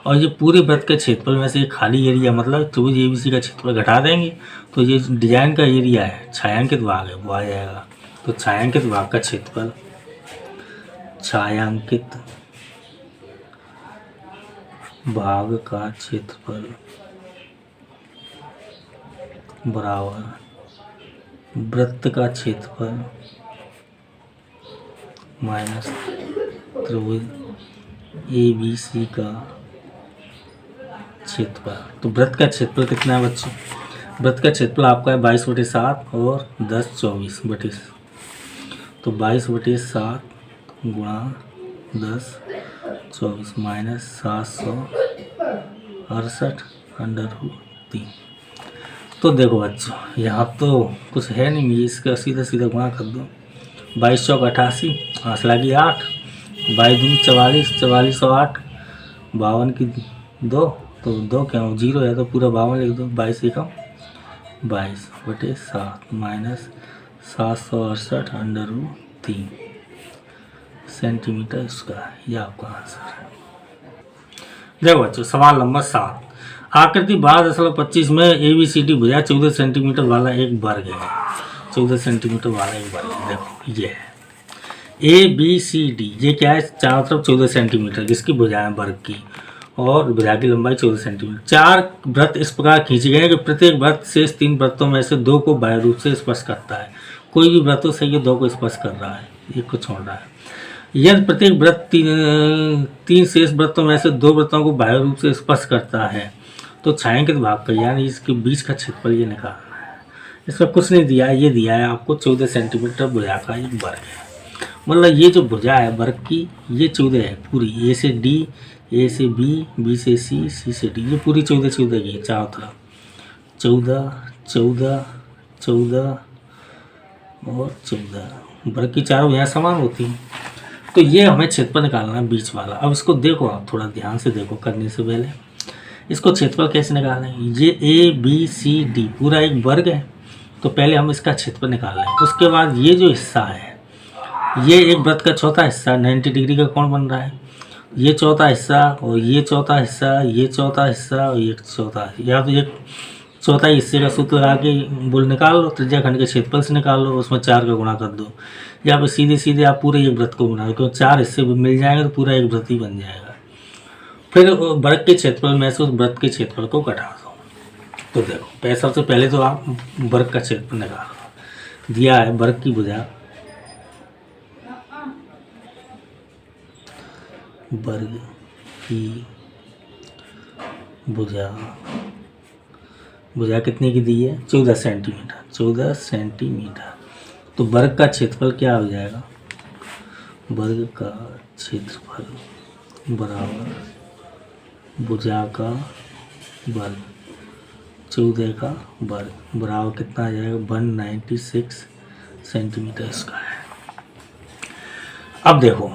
और ये पूरे वृत्त के क्षेत्रफल में से खाली एरिया मतलब त्रिभुज ए बी सी का क्षेत्रफल घटा देंगे, तो ये डिजाइन का एरिया है, छायांकित भाग है, वो आ जाएगा। तो छायांकित भाग का क्षेत्रफल, छायांकित भाग का क्षेत्रफल बराबर वृत्त का क्षेत्रफल माइनस त्रिभुज ए बी सी का क्षेत्रफल। तो वृत्त का क्षेत्रफल कितना है बच्चों, वृत्त का क्षेत्रफल आपका है 22/7 और 10/24, तो 22/7 गुणा 10/24 माइनस 768√3। तो देखो बच्चों यहाँ तो कुछ है नहीं, इसका सीधा सीधा गुणा कर दो, 22 चौक 88, 8 लगी 8, 22 दूनी 44, 44 और 8 52 की 2, तो 2 क्या हो 0 है, तो पूरा 52 लिख दो, 22 एकम 22/7 माइनस 768√3 सेंटीमीटर इसका, यह आपका आंसर है। देखो बच्चों सवाल नंबर 7, आकृति 12.25 में ए बी सी डी भुजा 14 सेंटीमीटर वाला एक वर्ग है, 14 सेंटीमीटर वाला एक वर्ग है। देखो ये है ए बी सी डी, ये क्या है चारों तरफ 14 सेंटीमीटर जिसकी भुजाएं वर्ग की, और भुजा की लंबाई 14 सेंटीमीटर। 4 वृत्त इस प्रकार खींचे गए कि प्रत्येक वृत्त शेष 3 वृत्तों में से 2 को बाह्य रूप से स्पर्श करता है। कोई भी वृत्तों से ये 2 को स्पर्श कर रहा है, एक को छोड़ रहा है। यदि प्रत्येक वृत्त 3 शेष वृत्तों में से 2 वृत्तों को बाह्य रूप से स्पर्श करता है, तो छायांकित भाग का यानी इसके बीच का क्षेत्रफल ये निकालना है। इसमें कुछ नहीं दिया है, ये दिया है आपको 14 सेंटीमीटर भुजा का एक वर्ग है। मतलब ये जो भुजा है वर्ग की ये 14 है पूरी, ए से डी, ए से बी, बी से सी, सी से डी, ये पूरी 14 की है चारों तरफ, 14 14 14 और 14 वर्ग की चारों यहाँ समान होती हैं। तो ये हमें क्षेत्रफल निकालना है बीच वाला। अब इसको देखो आप थोड़ा ध्यान से देखो करने से पहले, इसको क्षेत्रफल कैसे निकालना है। ये ए बी सी डी पूरा एक वर्ग है, तो पहले हम इसका क्षेत्रफल निकाल लें। उसके बाद ये जो हिस्सा है ये एक वृत्त का चौथा हिस्सा 90 डिग्री का कोण बन रहा है। ये चौथा हिस्सा और ये चौथा हिस्सा, ये चौथा हिस्सा और ये चौथा, या तो एक चौथा हिस्से का सूत्र लगा के बुल निकाल लो, त्रिज्या खंड के क्षेत्रफल से निकाल लो, उसमें 4 का गुणा कर दो, या फिर सीधे सीधे आप पूरे एक वृत्त को बना लो, क्योंकि 4 हिस्से मिल जाएंगे तो पूरा एक वृत्त ही बन जाएगा। फिर वृत्त के क्षेत्रफल में से उस वृत्त के क्षेत्रफल को घटा दो। तो देखो सबसे पहले तो आप वर्ग का क्षेत्रफल निकालो। दिया है वर्ग की भुजा, वर्ग की भुजा कितने की दी है? 14 सेंटीमीटर। 14 सेंटीमीटर। तो वर्ग का क्षेत्रफल क्या हो जाएगा? वर्ग का क्षेत्रफल बराबर भुजा का वर्ग 14 का वर्ग बराबर कितना आ जाएगा? 196 सेंटीमीटर स्क्वायर। अब देखो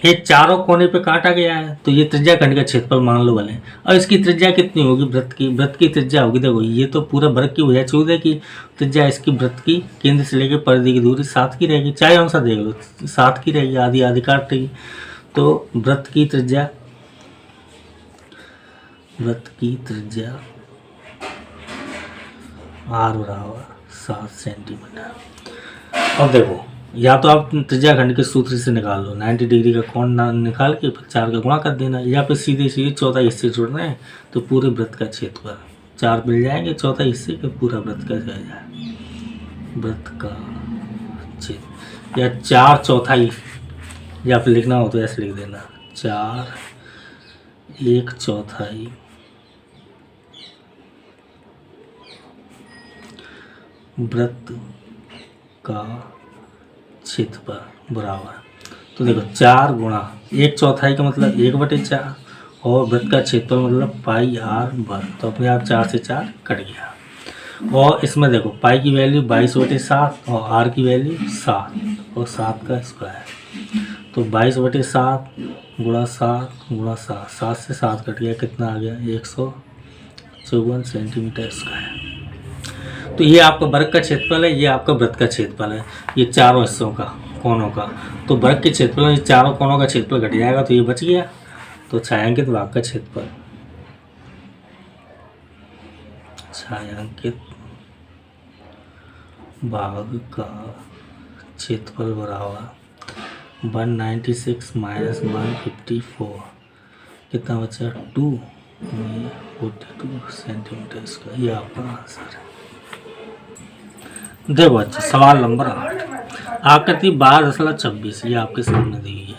ये चारों कोने पे काटा गया है, तो ये त्रिज्या खंड का क्षेत्रफल मान लो भले। और इसकी त्रिज्या कितनी होगी? वृत्त की त्रिज्या होगी, देखो ये तो पूरा वर्ग की भुजा 14 की त्रिज्या, इसकी वृत्त की केंद्र से लेकर परिधि की दूरी 7 की रहेगी, चाहे कौन सा देख लो 7 की रहेगी, आधी आधी काट रही। तो वृत्त की त्रिज्या r बराबर 7 सेंटीमीटर। अब देखो या तो आप त्रिज्या खंड के सूत्र से निकाल लो, 90 डिग्री का कोण निकाल के फिर 4 का गुणा कर देना, या फिर सीधे सीधे चौथा हिस्से जोड़ना है तो पूरे वृत्त का क्षेत्रफल 4 मिल जाएंगे, चौथा हिस्से के पूरा वृत्त का जाएगा, वृत्त का क्षेत्र, या 4 चौथाई, या फिर लिखना हो तो ऐसे लिख देना 4 1/4 वृत्त का क्षेत्रफल बराबर। तो देखो 4 गुणा 1/4 का मतलब 1/4 और वृत्त का क्षेत्रफल मतलब पाई r वर्ग, तो अपने आप 4 से 4 कट गया। और इसमें देखो पाई की वैल्यू 22/7 और r की वैल्यू 7 और 7 का स्क्वायर, तो 22/7 गुणा 7 गुणा 7, 7 से 7 कट गया, कितना आ गया? 154 सेंटीमीटर स्क्वायर। तो ये आपका वर्ग का क्षेत्रफल है, ये आपका वृत्त का क्षेत्रफल है, ये चारों हिस्सों का कोनों का। तो वर्ग के क्षेत्रफल में चारों कोनों का क्षेत्रफल घट जाएगा, तो ये बच गया। तो छायांकित भाग का क्षेत्रफल, छायांकित भाग का क्षेत्रफल बराबर 196 माइनस 154, कितना बचा? 242 सेंटीमीटर स्क्वायर। ये आपका आंसर है। देखो अच्छा सवाल नंबर 8, आकृति 12.26 ये आपके सामने दी हुई है।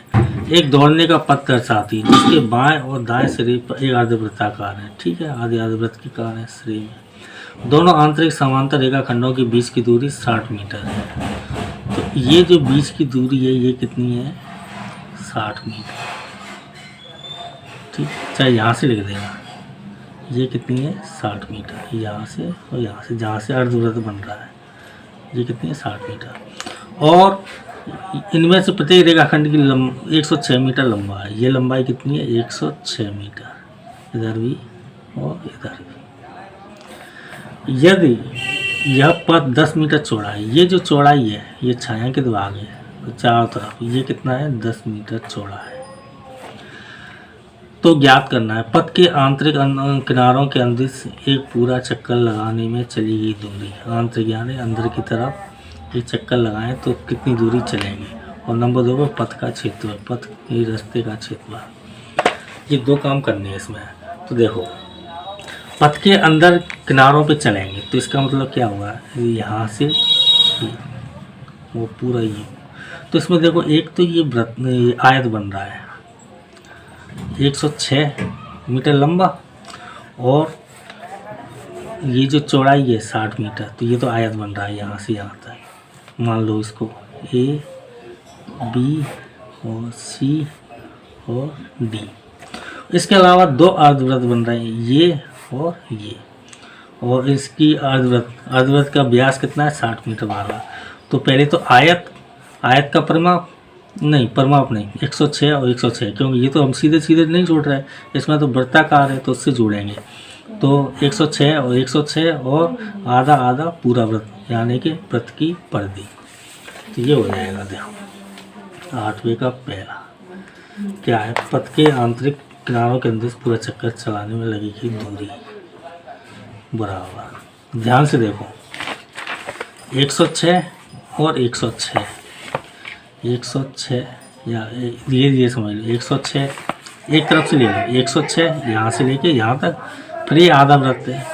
एक दौड़ने का पथ दर्शाती है जिसके बाएं और दाएं सिरे पर एक अर्धवृत्ताकार है, ठीक है, आधे अर्धवृत्त की कार है सिरे में। दोनों आंतरिक समांतर रेखाखंडों के बीच की दूरी 60 मीटर है। तो ये जो बीच की दूरी है ये कितनी है? 60 मीटर, ठीक, चाहे यहाँ से लिख देना, ये कितनी है? 60 मीटर, यहाँ से और यहाँ से, जहाँ से अर्धवृत्त बन रहा है, ये कितनी है? 60 मीटर। और इनमें से प्रत्येक रेखाखंड की 106 मीटर लंबा है। ये लंबाई कितनी है? 106 मीटर, इधर भी और इधर भी। यदि यह पथ 10 मीटर चौड़ा है, ये जो चौड़ाई है ये छायांकित भाग है, तो चारों तरफ ये कितना है? 10 मीटर चौड़ा है। तो ज्ञात करना है पथ के आंतरिक किनारों के अंदर से एक पूरा चक्कर लगाने में चली गई दूरी। आंतरिक यानी अंदर की तरफ एक चक्कर लगाएं तो कितनी दूरी चलेंगे। और नंबर 2 पर पथ का क्षेत्रफल, पथ के रास्ते का क्षेत्रफल। ये 2 काम करने हैं इसमें। तो देखो पथ के अंदर किनारों पे चलेंगे तो इसका मतलब क्या होगा? यहाँ से वो पूरा ये, तो इसमें देखो एक तो ये आयत बन रहा है 106 मीटर लंबा, और ये जो चौड़ाई है 60 मीटर, तो ये तो आयत बन रहा है यहाँ से यहाँ तक। मान लो इसको A, B और C और D। इसके अलावा 2 अर्धवृत्त बन रहे हैं, ये और ये, और इसकी अर्धवृत्त का व्यास कितना है? 60 मीटर वाला। तो पहले तो आयत का परिमाप नहीं, 106 और 106, क्योंकि ये तो हम सीधे सीधे नहीं जोड़ रहे हैं, इसमें तो वृत्ताकार है तो उससे जोड़ेंगे। तो 106 और 106 और आधा आधा पूरा वृत्त, यानी कि वृत्त की परिधि, तो ये हो जाएगा। देखो 8वें का पहला क्या है, पथ के आंतरिक किनारों के अंदर पूरा चक्कर चलाने में लगेगी दूरी बराबर, ध्यान से देखो 106 और 106, 106 या धीरे समझ लो, 106 एक तरफ से ले लो, 106 यहाँ से लेके यहाँ तक, फिर ये आधा वृत्त है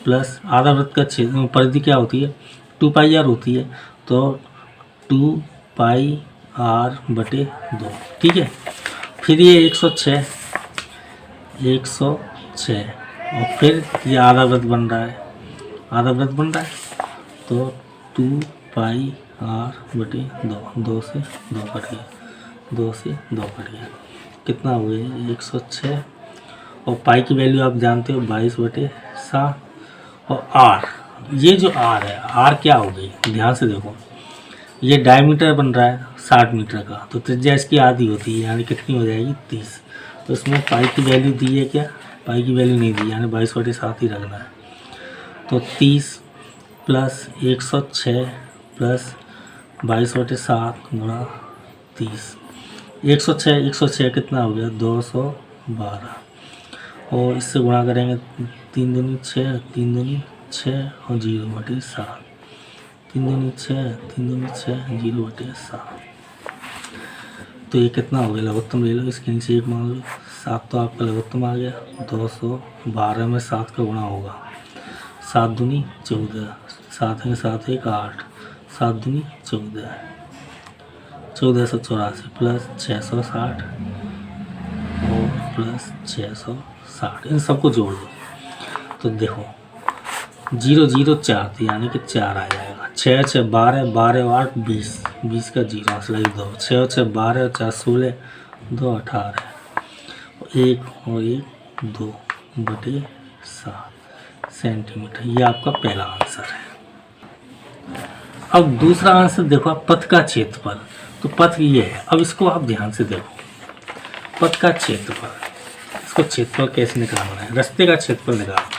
प्लस आधा वृत्त का छेद परिधि क्या होती है 2πr होती है, तो 2πr/2, ठीक है। फिर ये 106 और फिर ये आधा वृत्त बन रहा है, तो 2πr/2, 2 से 2 कट गया, 2 से 2 कट गया, कितना हुए 106, और पाई की वैल्यू आप जानते हो 22/7, और आर, ये जो आर है, आर क्या हो गई, ध्यान से देखो, ये डायमीटर बन रहा है 60 मीटर का, तो त्रिज्या इसकी आधी होती है, यानी कितनी हो जाएगी 30। तो इसमें पाई की वैल्यू दी है क्या, पाई की वैल्यू नहीं दी, यानी 22/7 ही रखना है। तो 30 प्लस 106 प्लस 22/7 गुणा 30, 106 कितना हो गया 212, और इससे गुणा करेंगे 3 दूनी 6, 3 दूनी 6 और 0/7, 3 दूनी 6, 3 दूनी 6, 0/7। तो ये कितना हो गया, लघुत्तम ले लो, इसके नीचे 1 मान लो, 7 तो आपका लघुत्तम आ गया, 212 में 7 का गुणा होगा, 7 दूनी 14, 7 है 7 1 8, 7 दूनी 14, 1484 प्लस 660 और प्लस 660, इन सबको जोड़ दो तो देखो 004 थी, यानी कि 4 आ जाएगा, 6 6 12, 12 8 20, 20 का 0 असला 2, 6 6 12 और 4 16, 2 18, 1 और 1 2/7 सेंटीमीटर। ये आपका पहला आंसर है। अब दूसरा आंसर देखो आप, पथ का क्षेत्रफल, तो पथ ये है, अब इसको आप ध्यान से देखो, पथ का क्षेत्रफल, इसको क्षेत्रफल कैसे निकालना है, रास्ते का क्षेत्रफल निकालना है।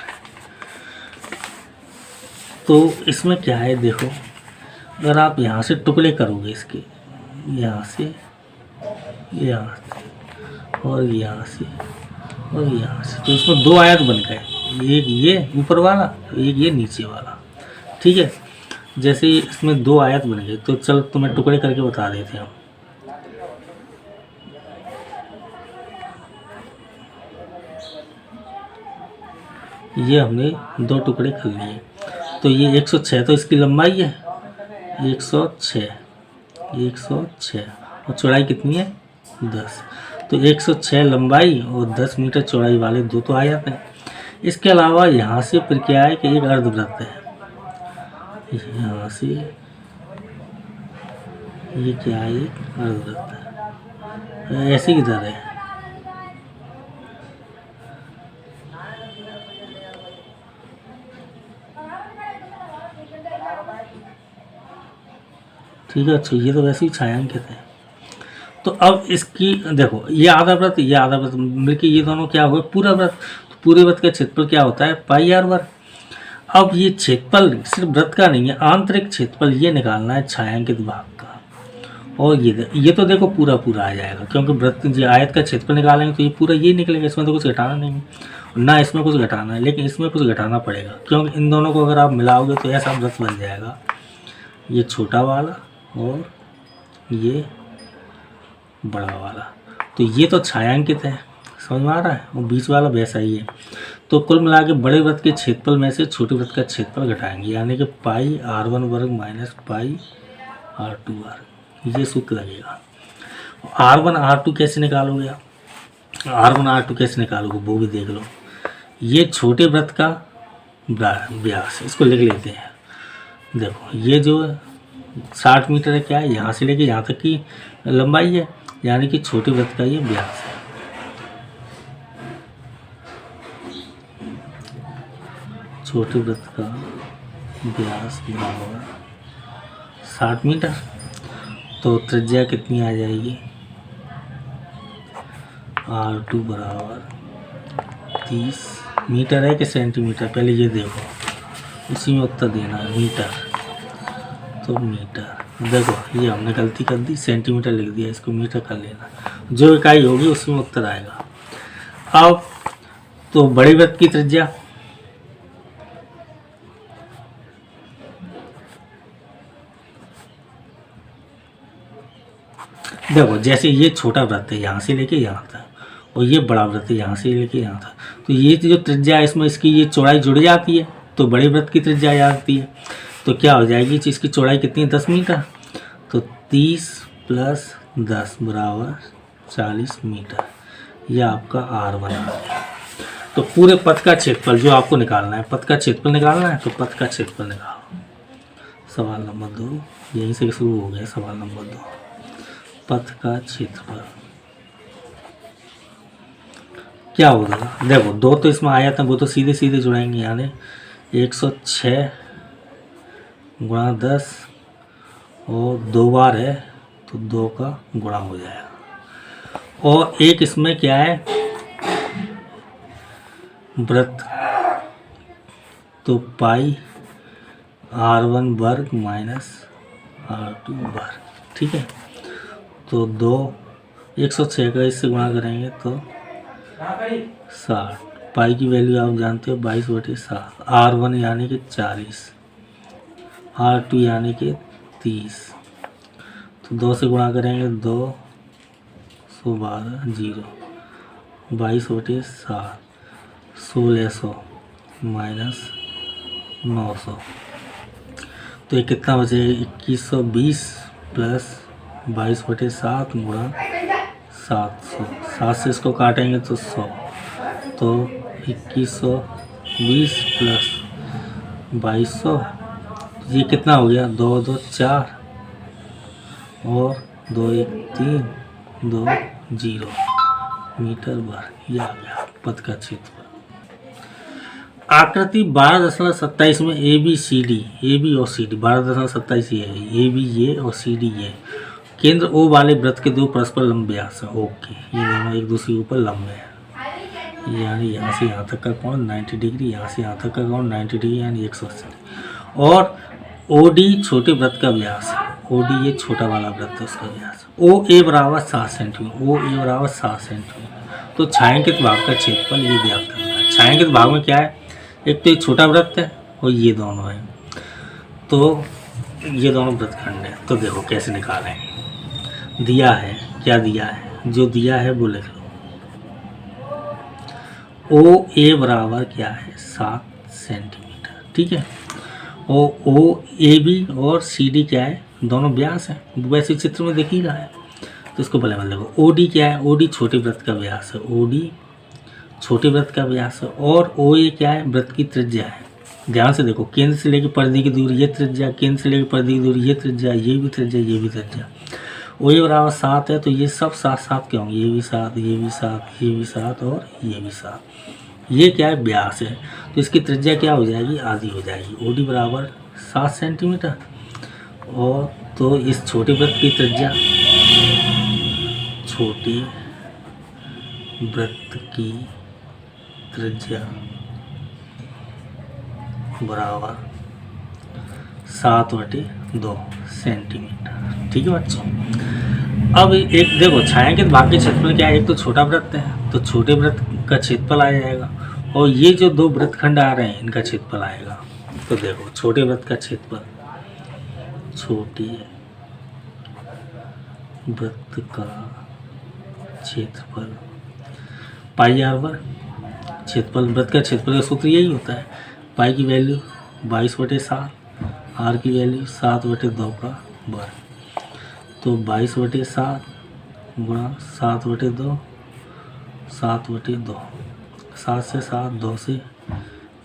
तो इसमें क्या है देखो, अगर आप यहाँ से टुकड़े करोगे इसके, यहाँ से और यहाँ से और यहाँ से, तो इसमें 2 आयत बन गए, एक ये ऊपर वाला, एक ये नीचे वाला, ठीक है। जैसे ही इसमें 2 आयत बन गए, तो चलो तुम्हें टुकड़े करके बता देते हैं हम। ये हमने 2 टुकड़े कर लिए, तो ये 106 तो इसकी लंबाई है, 106 और चौड़ाई कितनी है 10, तो 106 लंबाई और 10 मीटर चौड़ाई वाले 2 तो आ जाते हैं। इसके अलावा यहाँ से फिर क्या है कि एक अर्धवृत्त है, यहाँ से ये क्या है, एक अर्धवृत्त है, ऐसे किधर है, ठीक है। अच्छा, ये तो वैसे ही छायांकित है। तो अब इसकी देखो, ये आधा वृत्त मिलकर ये दोनों क्या हुए पूरा वृत्त, तो पूरे वृत्त का क्षेत्रफल क्या होता है πr/। अब ये क्षेत्रफल सिर्फ वृत्त का नहीं है, आंतरिक क्षेत्रफल ये निकालना है छायांकित भाग का, और ये तो देखो पूरा आ जाएगा, क्योंकि वृत्त जो आयत का क्षेत्रफल निकालेंगे तो ये पूरा ये निकलेगा, इसमें तो कुछ घटाना नहीं है, ना इसमें कुछ घटाना है, लेकिन इसमें कुछ घटाना पड़ेगा, क्योंकि इन दोनों को अगर आप मिलाओगे तो ऐसा वृत्त बन जाएगा, ये छोटा वाला और ये बड़ा वाला, तो ये तो छायांकित है, समझ में आ रहा है, और बीच वाला वैसा ही है। तो कुल मिला के बड़े वृत्त के क्षेत्रफल में से छोटे वृत्त का क्षेत्रफल घटाएंगे, यानी कि πr1 वर्ग माइनस πr2 वर्ग, ये सूत्र लगेगा। r1 r2 कैसे निकालोगे आप, r1 r2 कैसे निकालोगे वो भी देख लो। ये छोटे वृत्त का व्यास, इसको लिख लेते हैं। देखो ये जो 60 मीटर है, क्या है, यहाँ से लेके यहाँ तक की लंबाई है, यानी कि छोटे वृत्त का ये व्यास है। छोटे वृत्त का व्यास बराबर 60 मीटर, तो त्रिज्या कितनी आ जाएगी, r2 बराबर 30 मीटर है कि सेंटीमीटर, पहले ये देखो, उसी में उत्तर देना है, मीटर, तो मीटर देखो ये हमने गलती कर दी, सेंटीमीटर लिख दिया, इसको मीटर कर लेना, जो इकाई होगी उसमें उत्तर आएगा। अब तो बड़े वृत्त की त्रिज्या, देखो जैसे ये छोटा वृत्त है यहाँ से लेके यहाँ तक, और ये बड़ा वृत्त है यहाँ से लेके यहाँ तक, तो ये जो त्रिज्या है इसमें इसकी ये चौड़ाई जुड़ जाती है, तो बड़े वृत्त की त्रिज्या आ जाती है। तो क्या हो जाएगी, इसकी चौड़ाई कितनी है, 10 मीटर, तो 30 + 10 बराबर 40 मीटर, यह आपका R1 आ गया। तो पूरे पथ का क्षेत्रफल जो आपको निकालना है, पथ का क्षेत्रफल निकालना है, तो पथ का क्षेत्रफल निकालो। सवाल नंबर 2 यहीं से शुरू हो गया। सवाल नंबर 2, पथ का क्षेत्रफल क्या होगा, देखो 2 तो इसमें आया था, वो तो सीधे सीधे जुड़ाएंगे, यानी 106 × 10 और 2 बार है तो 2 का गुणा हो जाएगा। और एक इसमें क्या है, वृत्त, तो पाई R1 वर्ग - R2 वर्ग, ठीक है। तो 106 का इससे गुणा करेंगे तो 60, पाई की वैल्यू आप जानते हो 22/7, R1 यानी कि 40, R2 यानी कि 30, तो 2 से गुणा करेंगे 212 0, 22/7, 1600 - 900, तो ये कितना बचेगा, 2120 + 22/7 गुणा 700, 7 से इसको काटेंगे तो 100, तो 2120 + 2200, ये कितना हो गया, 2 2 4 और 2 1 3, 2 0 मीटर वर्ग, यह आ गया पथ का क्षेत्रफल। आकृति 12.27 में AB और CD 12.27 ये है, AB ये और CD ये, केंद्र O वाले वृत्त के 2 परस्पर लंब व्यास है, ओके, ये दोनों एक दूसरे के ऊपर लंब है, यानी यहाँ से यहाँ तक का कोण 90 डिग्री, यहाँ से यहाँ तक का कोण 90 डिग्री, यानी 180। और OD छोटे वृत्त का व्यास है, OD ये छोटा वाला वृत्त है, उसका व्यास OA बराबर 7 सेंटीमीटर, OA बराबर 7 सेंटीमीटर। तो छायांकित भाग का क्षेत्रफल ये ज्ञात करना है। छायांकित भाग में क्या है, एक तो ये छोटा वृत्त है और ये दोनों है, तो ये दोनों वृत्तखंड है। तो देखो कैसे निकालें, दिया है, क्या दिया है, जो दिया है वो लिख लो। OA बराबर क्या है, 7 सेंटीमीटर, ठीक है। और OAB और CD क्या है, दोनों व्यास है, वैसे चित्र में दिख ही रहा है, तो इसको भले मतलब देखो। OD क्या है, OD छोटे वृत्त का व्यास है, OD छोटे वृत्त का व्यास है। और OA क्या है, वृत्त की त्रिज्या है। ध्यान से देखो, केंद्र से लेकर परिधि की दूरी ये त्रिज्या, केंद्र से लेकर परिधि की दूरी ये त्रिज्या, ये भी त्रिज्या, ये भी त्रिज्या। OA बराबर 7 है, तो ये सब 7 के होंगे, ये भी 7, ये भी 7, ये भी 7 और ये भी 7। ये क्या है, व्यास है, तो इसकी त्रिज्या क्या हो जाएगी, आधी हो जाएगी। OD बराबर 7 सेंटीमीटर, और तो इस छोटे वृत्त की त्रिज्या, छोटे वृत्त की त्रिज्या बराबर 7/2 सेंटीमीटर, ठीक है बच्चों। अब एक देखो, छायांकित भाग के क्षेत्रफल क्या है, एक तो छोटा वृत्त है, तो छोटे वृत्त का क्षेत्रफल आ जाएगा, और ये जो 2 वृत्तखंड आ रहे हैं इनका क्षेत्रफल आएगा। तो देखो छोटे वृत्त का क्षेत्रफल, छोटे वृत्त का क्षेत्रफल πr/, क्षेत्रफल वृत्त का क्षेत्रफल का सूत्र यही होता है, पाई की वैल्यू 22/7, r की वैल्यू 7/2 का वर्ग, तो 22/7 गुणा 7/2, 7/2, 7 से 7, 2 से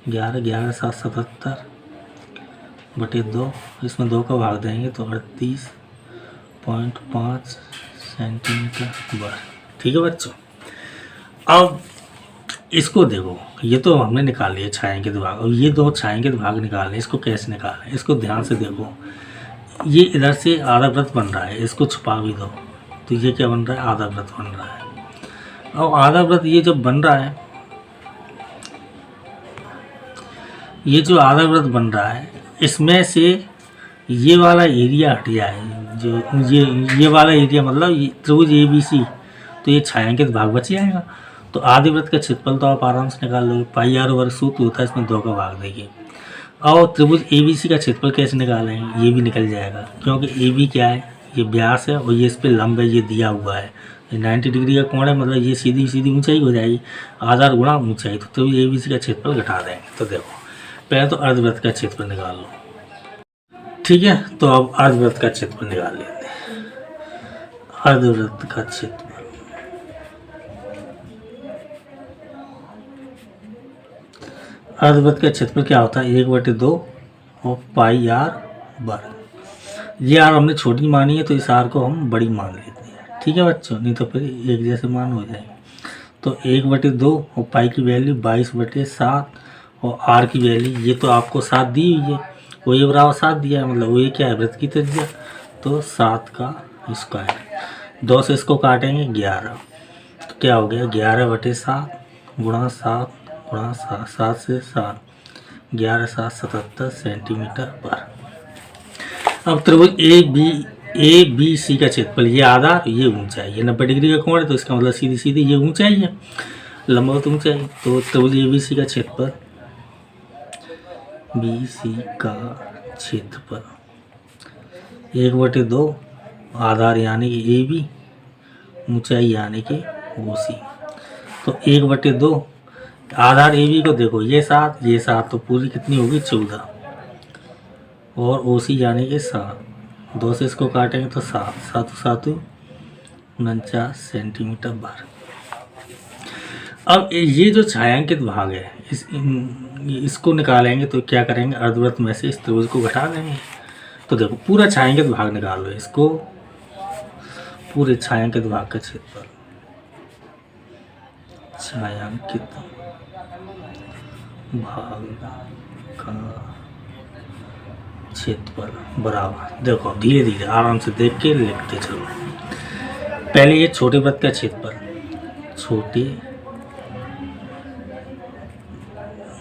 11, 11 7 77/2, इसमें 2 का भाग देंगे तो 38.5 सेंटीमीटर वर्ग, ठीक है बच्चों। अब इसको देखो, ये तो हमने निकाल लिया छायांकित भाग, अब ये 2 छायांकित भाग निकालने, इसको कैसे निकालें, इसको ध्यान से देखो। ये इधर से आधा वृत्त बन रहा है, इसको छुपा भी दो, तो ये क्या बन रहा है, आधा वृत्त बन रहा है। अब आधा वृत्त ये जब बन रहा है, ये जो आधा वृत्त बन रहा है, इसमें से ये वाला एरिया हट जाए, जो ये वाला एरिया मतलब त्रिभुज ABC, तो ये छायांकित भाग बच जाएगा। तो आधे वृत्त का क्षेत्रफल तो आप आराम से निकाल लोगे, पाई आर वर्ग सूत्र होता है, इसमें 2 का भाग देखिए। और त्रिभुज ABC का क्षेत्रफल कैसे निकालेंगे, ये भी निकल जाएगा, क्योंकि AB क्या है, ये व्यास है और ये इस पे लंब है, ये दिया हुआ है, ये 90 डिग्री का कोण है, मतलब ये सीधी सीधी ऊंचाई हो जाएगी, आधार गुणा ऊंचाई, तो त्रिभुज ABC का क्षेत्रफल घटा देंगे। तो देखो पहले तो अर्धवृत्त का क्षेत्रफल निकाल लो, ठीक है। तो अब अर्धवृत्त का क्षेत्रफल निकाल लेते हैं। अर्धवृत्त का क्षेत्रफल, अर्धवृत्त का क्षेत्रफल क्या होता है, 1/2 और पाई आर वर्ग। ये आर हमने छोटी मानी है, तो इस आर को हम बड़ी मान लेते हैं, ठीक है बच्चों, नहीं तो फिर एक जैसे मान हो जाएंगे। तो 1/2 और पाई की वैल्यू 22/7 और आर की वैल्यू, ये तो आपको 7 दी हुई है, वो ये बराबर 7 दिया है, मतलब वो ये क्या है, वृत्त की त्रिज्या, तो 7 का स्क्वायर। 2 से इसको काटेंगे 11, तो क्या हो गया 11/7 गुणा 7 गुणा 7, 7 से 7, 11 7 77 सेंटीमीटर पर। अब त्रिभुज ABC का क्षेत्रफल, ये आधार, ये ऊंचाई, ये 90 डिग्री का कोण है, तो इसका मतलब सीधी सीधी ये ऊंचाई है, लंबवत ऊंचाई। तो त्रिभुज ABC का क्षेत्रफल, BC का क्षेत्रफल 1/2 आधार यानी कि AB, ऊंचाई यानी कि OC। तो 1/2 आधार AB को देखो, ये 7 तो पूरी कितनी होगी 14, और OC यानी कि 7, 2 से इसको काटेंगे तो 7 7 7 49 सेंटीमीटर वर्ग। अब ये जो छायांकित भाग है, इसको निकालेंगे, तो क्या करेंगे, अर्धवृत्त में से इस त्रिभुज को घटा देंगे। तो देखो पूरा छायांकित भाग निकाल लो, इसको पूरे छायांकित भाग का क्षेत्रफल, छायांकित भाग का क्षेत्रफल बराबर, देखो धीरे धीरे आराम से देख के लिखते चलो। पहले ये छोटे वृत्त का क्षेत्रफल, छोटे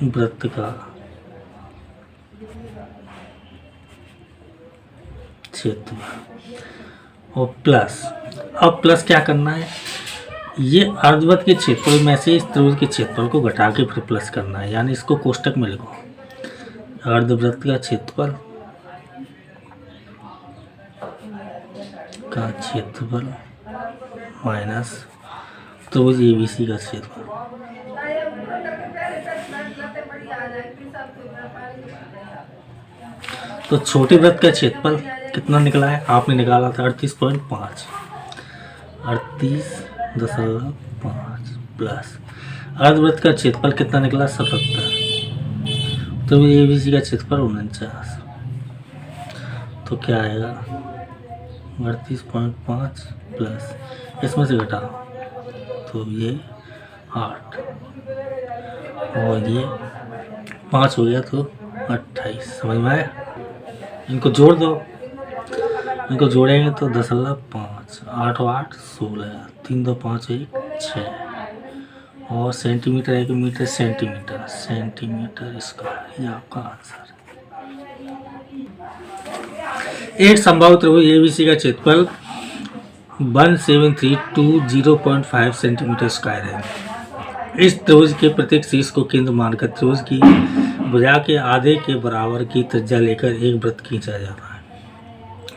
वृत्त का क्षेत्रफल और प्लस, अब प्लस क्या करना है, ये अर्धवृत्त के क्षेत्रफल में से इस त्रिभुज के क्षेत्रफल को घटा के फिर प्लस करना है, यानी इसको कोष्टक में लिखो, अर्धवृत्त का क्षेत्रफल माइनस त्रिभुज ABC का क्षेत्रफल। तो छोटे वृत्त का क्षेत्रफल कितना निकला है, आपने निकाला था 38.5, 38.5 प्लस अर्धवृत्त का क्षेत्रफल कितना निकला 77, तो ABC का क्षेत्रफल 49, तो क्या आएगा 38.5 प्लस इसमें से घटाओ, तो ये 8 और ये 5 हो गया, तो 28, समझ में आया। इनको जोड़ दो, इनको जोड़ेंगे तो 10.5, 8 और 8 16, 3 2 5 1 6, और centimetre 1 metre centimetre, centimetre square, ये आपका आंसर। एक संभावित त्रिभुज ABC का क्षेत्रफल 17320.5 सेंटीमीटर स्क्वायर है। इस त्रिभुज के प्रत्येक शीर्ष को केंद्र मानकर त्रिभुज की भुजा के आधे के बराबर की त्रिज्या लेकर एक वृत्त खींचा जाता है।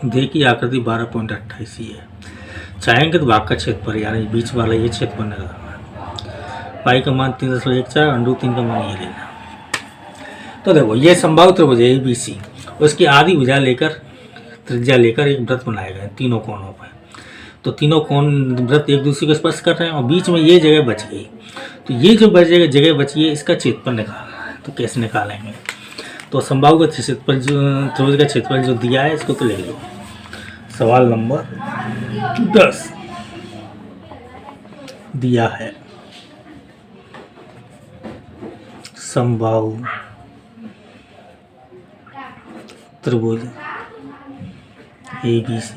देखिए आकृति 12.28 है। छायांकित भाग का क्षेत्रफल यानी बीच वाला ये क्षेत्रफल निकालना है। पाई का मान 3.14, √3 का मान ये लेना। तो देखो ये संभावित त्रिभुज है ABC, उसकी आधी भुजा लेकर त्रिज्या लेकर एक वृत्त बनाए गए तीनों कोणों पर। तो तीनों कोण वृत्त एक दूसरे को स्पर्श कर रहे हैं और बीच में ये जगह बच गई। तो ये जो जगह बची है इसका क्षेत्रफल निकालना है। तो कैसे निकालेंगे, तो संभाव्य का क्षेत्रफल जो त्रिभुज का क्षेत्रफल जो दिया है इसको तो लिख लो। सवाल नंबर 10 दिया है संभाव्य त्रिभुज ABC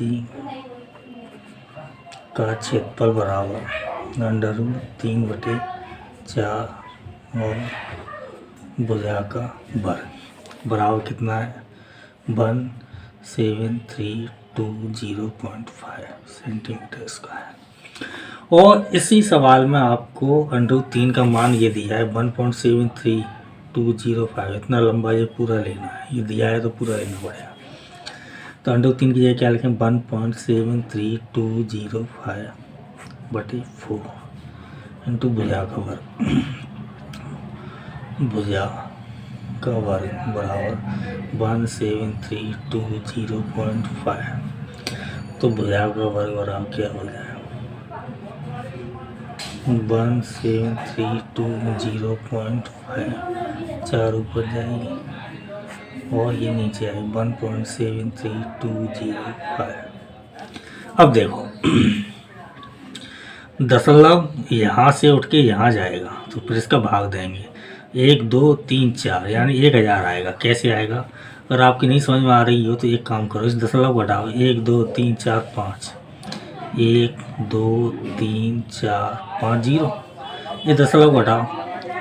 का क्षेत्रफल बराबर √3/4 और भुजा का वर्ग बराबर कितना है 173 7320.5 सेंटीमीटर स्क्वायर। और इसी सवाल में आपको √3 का मान ये दिया है 1.73205। इतना लंबा ये पूरा लेना है, ये दिया है तो पूरा लेना पड़ेगा। तो √3 की जगह क्या लिखें 1.73205/4 इंटू भुजा का वर्ग। भुजा का वर्ग बराबर 1.73205। तो भुजा का वर्ग बराबर क्या हो जाएगा 1.73205। 4 ऊपर जाएगी और ये नीचे आएगी 1.73205। अब देखो दशमलव यहाँ से उठ के यहाँ जाएगा तो फिर इसका भाग देंगे 1 2 3 4 यानी 1000 आएगा। कैसे आएगा? अगर आपकी नहीं समझ में आ रही हो तो एक काम करो, इस दशमलव घटाओ 1 2 3 4 5 1 2 3 4 5 0। ये दशमलव घटाओ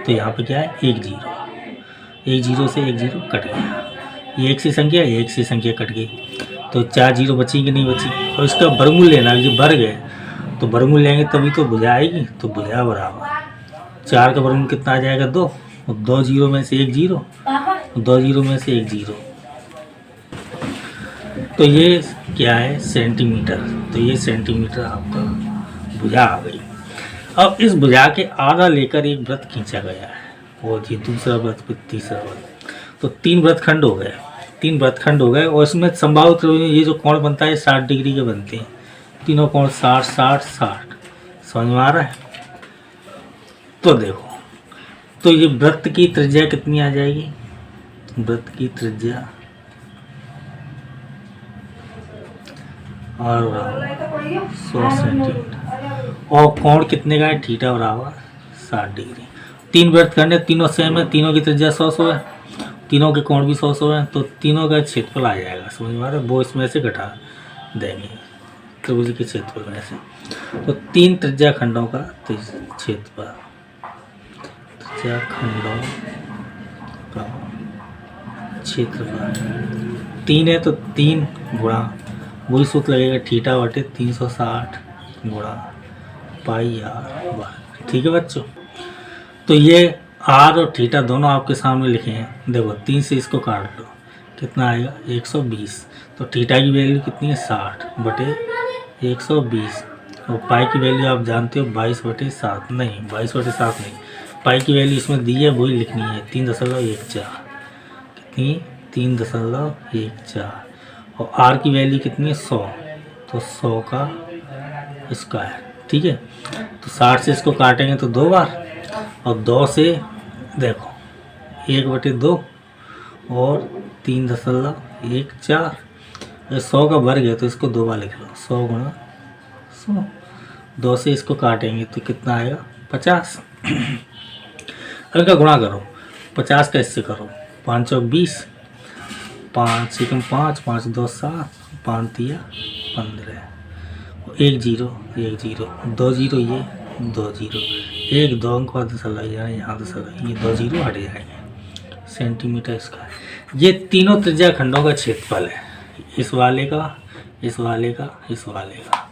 तो यहाँ पे क्या है 1 0। 1 0 से 1 0 कट गया। ये एक सी संख्या कट गई तो 4 0 बची कि नहीं बची। और इसका वर्गमूल लेना, ये वर्ग है तो वर्गमूल लेंगे तभी तो भुजा आएगी। तो भुजा बराबर 4 का वर्गमूल कितना आ जाएगा 2 और 2 0 में से 1 0, 2 0 में से 1 0। तो ये क्या है सेंटीमीटर। तो ये सेंटीमीटर आपका भुजा आ गई। अब इस भुजा के आधा लेकर एक वृत्त खींचा गया है और ये दूसरा वृत्त फिर तीसरा वृत्त। तो 3 वृत्तखंड हो गए, 3 वृत्तखंड हो गए। और इसमें संभावित ये जो कोण बनता है 60 डिग्री के बनते हैं। तीनों कोण 60 60 60। समझ में आ रहा है? तो देखो तो ये वृत्त की त्रिज्या कितनी आ जाएगी? वृत्त की त्रिज्या और 100 सेंटीमीटर। और कोण कितने का है? थीटा बराबर 60 डिग्री। 3 वृत्तखंड है, तीनों सेम है, तीनों की त्रिज्या 100 है, तीनों के कोण भी 100 है। तो तीनों का क्षेत्रफल आ जाएगा। समझ में आ रहा है? वो इसमें से घटा देंगे त्रिभुज के क्षेत्रफल में से। तो 3 त्रिज्या खंडों का क्षेत्रफल, त्रिज्या खंडों का क्षेत्रफल 3 है तो 3 गुणा वही सूत्र लगेगा थीटा बटे 360 गुणा पाई आर वर्ग। ठीक है बच्चों? तो ये आर और थीटा दोनों आपके सामने लिखे हैं। देखो 3 से इसको काट लो कितना आएगा 120। तो थीटा की वैल्यू कितनी है 60 बटे 120। और पाई की वैल्यू आप जानते हो 22/7। नहीं 22/7 नहीं, पाई की वैल्यू इसमें दी है वही लिखनी है 3.14। कितनी? 3.14। और आर की वैल्यू कितनी है 100। तो 100 का स्क्वायर। ठीक है? तो 60 से इसको काटेंगे तो 2 बार और 2 से देखो 1/2 और 3.14। 100 का वर्ग है तो इसको 2 बार लिख लो 100 गुणा 100। 2 से इसको काटेंगे तो कितना आएगा 50। इनका गुणा करो 50 का इससे करो 5 चौक 20, 5 एकम 5, 5 2 7, 5 3 15। 1 0 1 0 2 0 ये 2 0 1 2 अंक का दशमलव यहाँ दशमलव ये 2 0 हट जाएंगे सेंटीमीटर स्क्वायर। ये तीनों त्रिज्या खंडों का क्षेत्रफल है। इस वाले का, इस वाले का, इस वाले का।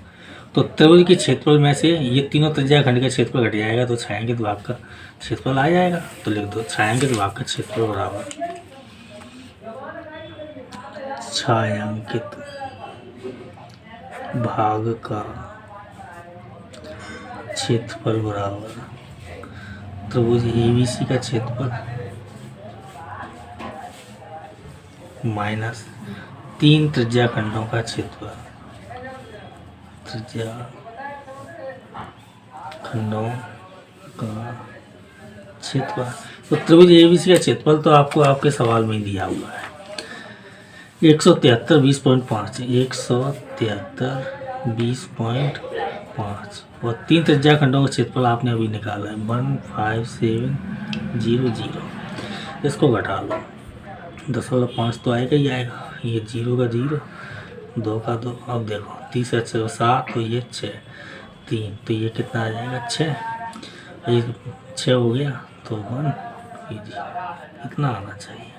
तो त्रिभुज के क्षेत्रफल में से ये तीनों त्रिज्या खंड का क्षेत्रफल घट जाएगा तो छायांकित भाग का क्षेत्रफल आ जाएगा। तो लिख दो छायांकित भाग का क्षेत्रफल बराबर छायांकित भाग का क्षेत्रफल बराबर त्रिभुज ABC का क्षेत्रफल माइनस 3 त्रिज्या खंडों का क्षेत्रफल। त्रिज्या खंडों का क्षेत्रफल। तो त्रिभुज ABC का क्षेत्रफल तो आपको आपके सवाल में ही दिया हुआ है 173 20.5 173 20.5। और 3 त्रिज्या खंडों का क्षेत्रफल आपने अभी निकाला है 15700। इसको घटा लो 0.5 तो आएगा ही आएगा। ये 0 का 0, 2 का 2। अब देखो 30 से 7 तो ये 6 3 तो ये कितना आ जाएगा 6। ये 6 हो गया तो 1 इतना आना चाहिए।